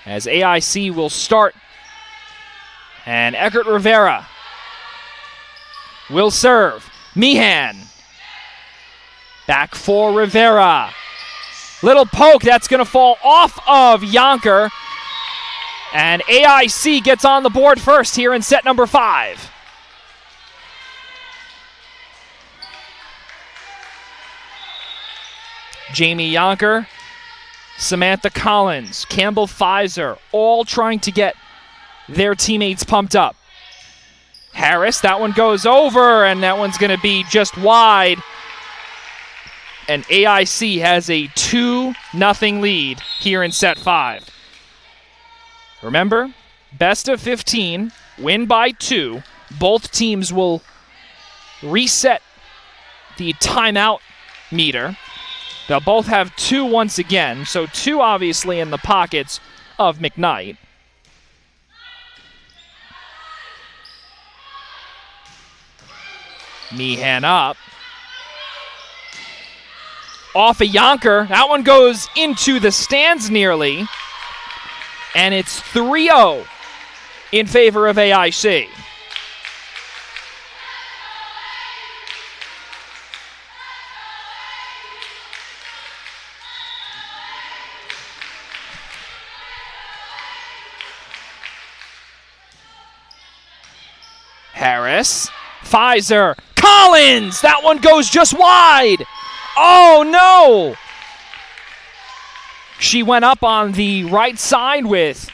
as AIC will start. And Eckert Rivera will serve. Meehan. Back for Rivera. Little poke, that's going to fall off of Yonker. And AIC gets on the board first here in set number 5. Jamie Yonker, Samantha Collins, Campbell Pfizer, all trying to get their teammates pumped up. Harris, that one goes over, and that one's going to be just wide. And AIC has a 2-0 lead here in set 5. Remember, best of 15, win by 2. Both teams will reset the timeout meter. They'll both have 2 once again, so 2 obviously in the pockets of McKnight. Meehan up. Off a Yonker. That one goes into the stands nearly. And it's 3-0 in favor of AIC. Harris, Pfizer, Collins! That one goes just wide! Oh no! She went up on the right side with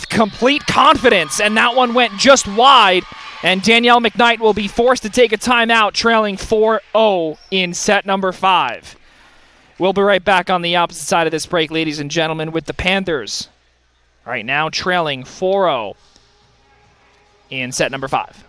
complete confidence, and that one went just wide, and Danielle McKnight will be forced to take a timeout, trailing 4-0 in set number 5. We'll be right back on the opposite side of this break, ladies and gentlemen, with the Panthers right now trailing 4-0 in set number 5.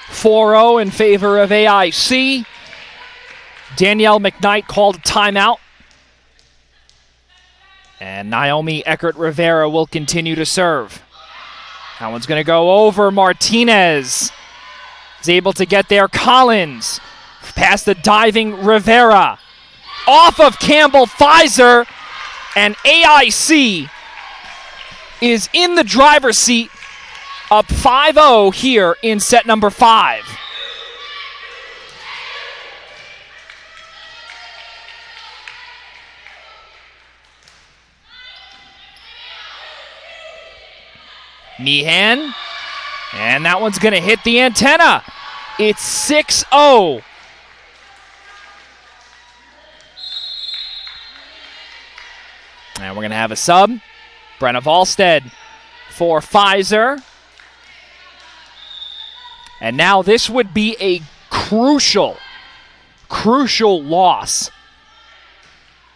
.40 in favor of AIC. Danielle McKnight called a timeout. And Naomi Eckert-Rivera will continue to serve. That one's going to go over. Martinez is able to get there. Collins past the diving Rivera. Off of Campbell Pfizer. And AIC is in the driver's seat, up 5-0 here in set number 5. Meehan, and that one's going to hit the antenna. It's 6-0. And we're going to have a sub. Brenna Volstead for Pfizer. And now this would be a crucial loss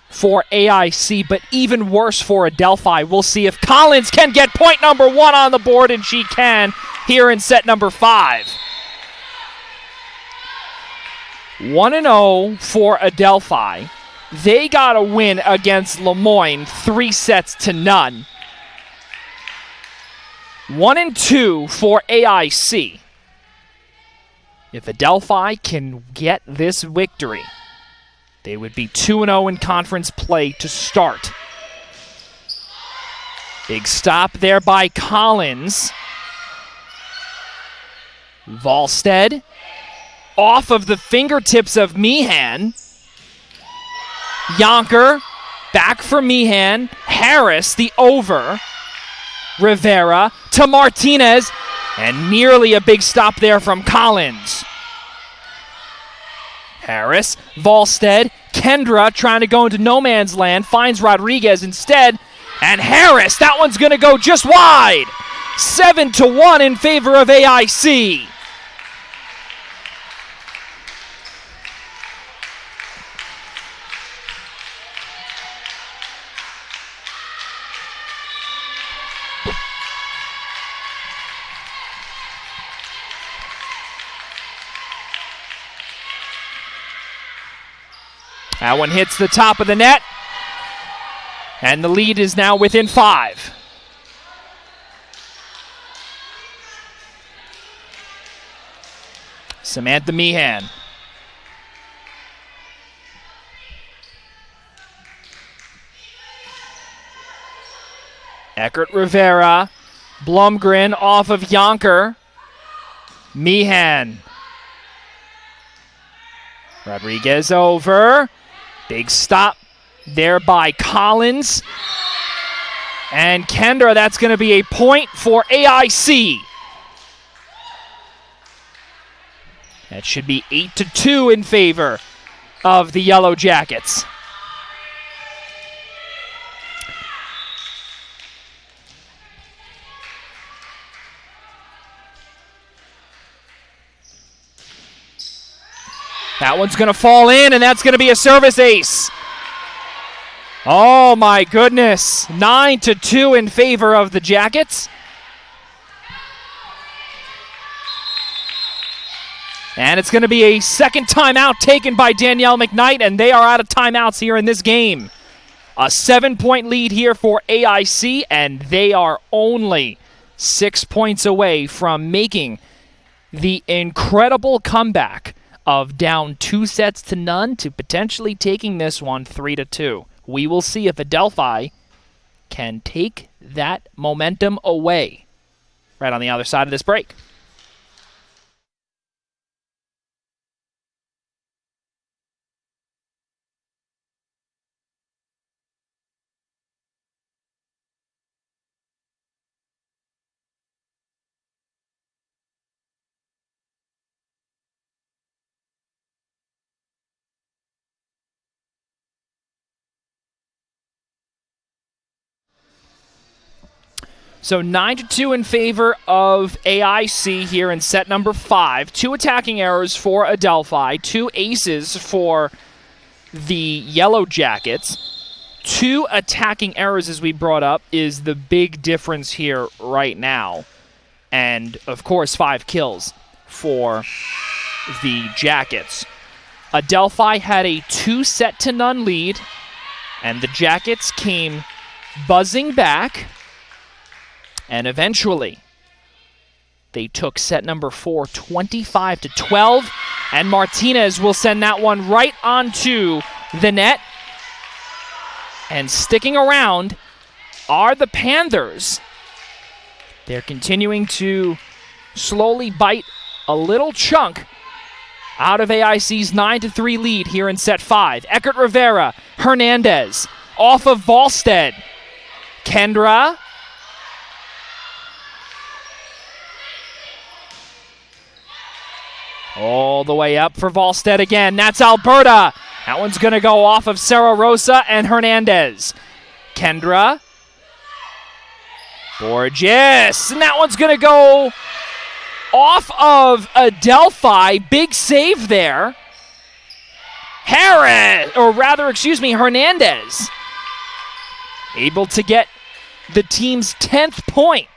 for AIC, but even worse for Adelphi. We'll see if Collins can get point number 1 on the board, and she can here in set number 5. 1-0 for Adelphi. They got a win against Lemoyne, 3-0. 1-2 for AIC. If Adelphi can get this victory, they would be 2-0 in conference play to start. Big stop there by Collins. Volstead off of the fingertips of Meehan. Yonker back for Meehan. Harris the over. Rivera to Martinez. And nearly a big stop there from Collins. Harris, Volstead, Kendra trying to go into no man's land, finds Rodriguez instead, and Harris, that one's going to go just wide. 7-1 in favor of AIC. That one hits the top of the net, and the lead is now within 5. Samantha Meehan. Eckert-Rivera. Blumgren off of Yonker. Meehan. Rodriguez over. Big stop there by Collins. And Kendra, that's going to be a point for AIC. That should be 8-2 in favor of the Yellow Jackets. That one's going to fall in, and that's going to be a service ace. Oh, my goodness. 9-2 in favor of the Jackets. And it's going to be a second timeout taken by Danielle McKnight, and they are out of timeouts here in this game. A 7-point lead here for AIC, and they are only 6 points away from making the incredible comeback of down 2-0 to potentially taking this one 3-2. We will see if Adelphi can take that momentum away right on the other side of this break. So 9-2 in favor of AIC here in set number 5. 2 attacking errors for Adelphi. 2 aces for the Yellow Jackets. 2 attacking errors, as we brought up, is the big difference here right now. And, of course, 5 kills for the Jackets. Adelphi had a 2-0 lead, and the Jackets came buzzing back. And eventually, they took set number 4, 25-12. And Martinez will send that one right onto the net. And sticking around are the Panthers. They're continuing to slowly bite a little chunk out of AIC's 9-3 lead here in set 5. Eckert Rivera, Hernandez, off of Volstead. Kendra. All the way up for Volstead again. That's Alberta. That one's going to go off of Sara Rosa and Hernandez. Kendra. Borges. And that one's going to go off of Adelphi. Big save there. Hernandez. Able to get the team's 10th point.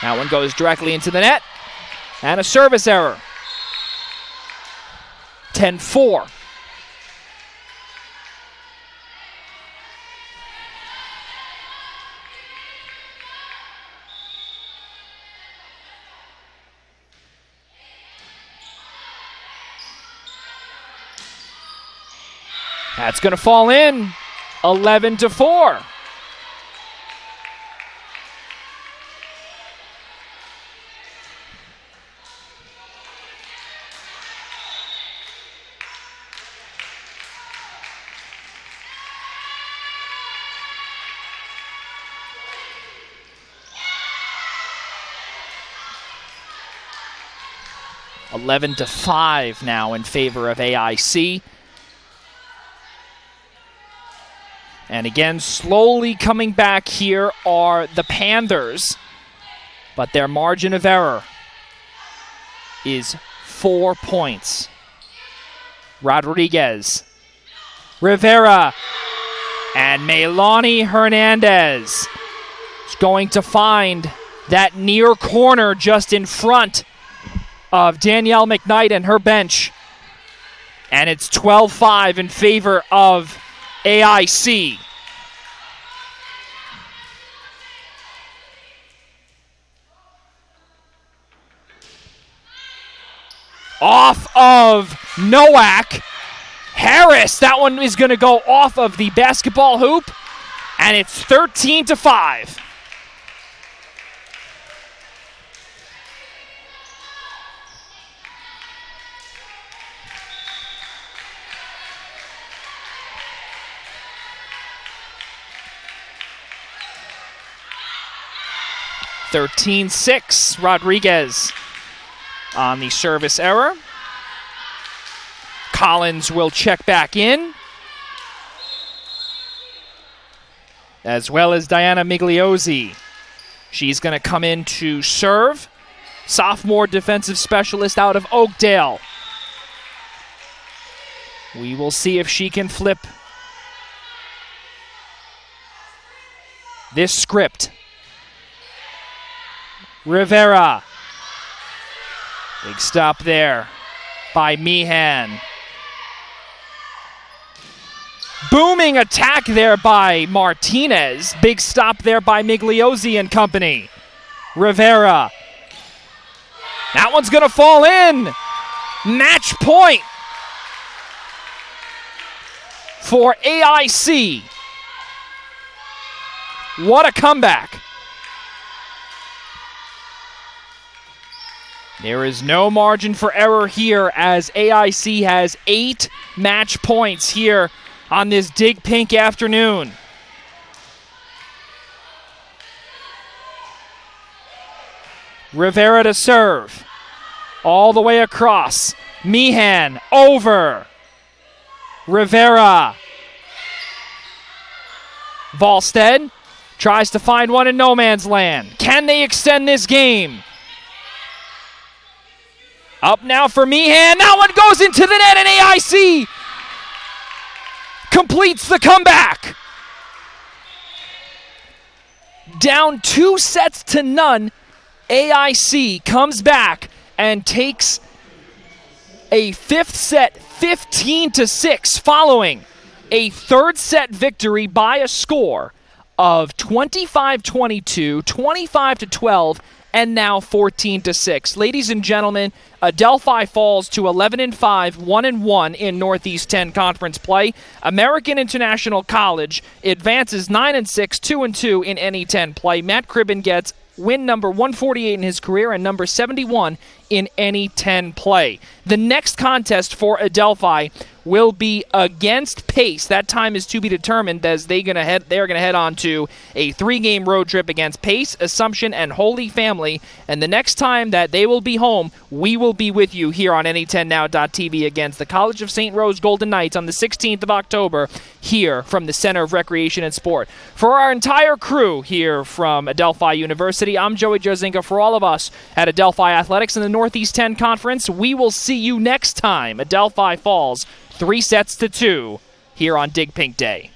That one goes directly into the net. And a service error. 10-4. That's going to fall in. 11-4. Eleven to 5 now in favor of AIC. And again, slowly coming back here are the Panthers, but their margin of error is 4 points. Rodriguez, Rivera, and Melani Hernandez is going to find that near corner just in front of Danielle McKnight and her bench. And it's 12-5 in favor of AIC. Off of Nowak. Harris, that one is going to go off of the basketball hoop. And it's 13-5. Rodriguez on the service error. Collins will check back in, as well as Diana Migliozzi. She's going to come in to serve. Sophomore defensive specialist out of Oakdale. We will see if she can flip this script. Rivera. Big stop there by Meehan. Booming attack there by Martinez. Big stop there by Migliozzi and company. Rivera. That one's going to fall in. Match point for AIC. What a comeback. There is no margin for error here as AIC has 8 match points here on this Dig Pink afternoon. Rivera to serve. All the way across. Meehan over. Rivera. Volstead tries to find one in no man's land. Can they extend this game? Up now for Meehan. That one goes into the net, and AIC completes the comeback. Down 2-0, AIC comes back and takes a fifth set 15-6 following a third set victory by a score of 25-22, 25-12, and now 14-6. Ladies and gentlemen, Adelphi falls to 11-5, 1-1 in Northeast 10 conference play. American International College advances 9-6, 2-2 in NE10 play. Matt Cribben gets win number 148 in his career and number 71 in NE10 play. The next contest for Adelphi will be against Pace. That time is to be determined as they're going to head on to a 3-game road trip against Pace, Assumption, and Holy Family. And the next time that they will be home, we will be with you here on NE10Now.tv against the College of St. Rose Golden Knights on the 16th of October here from the Center of Recreation and Sport. For our entire crew here from Adelphi University, I'm Joey Jarzinga. For all of us at Adelphi Athletics in the Northeast 10 Conference, we will see you next time. Adelphi falls 3-2 here on Dig Pink Day.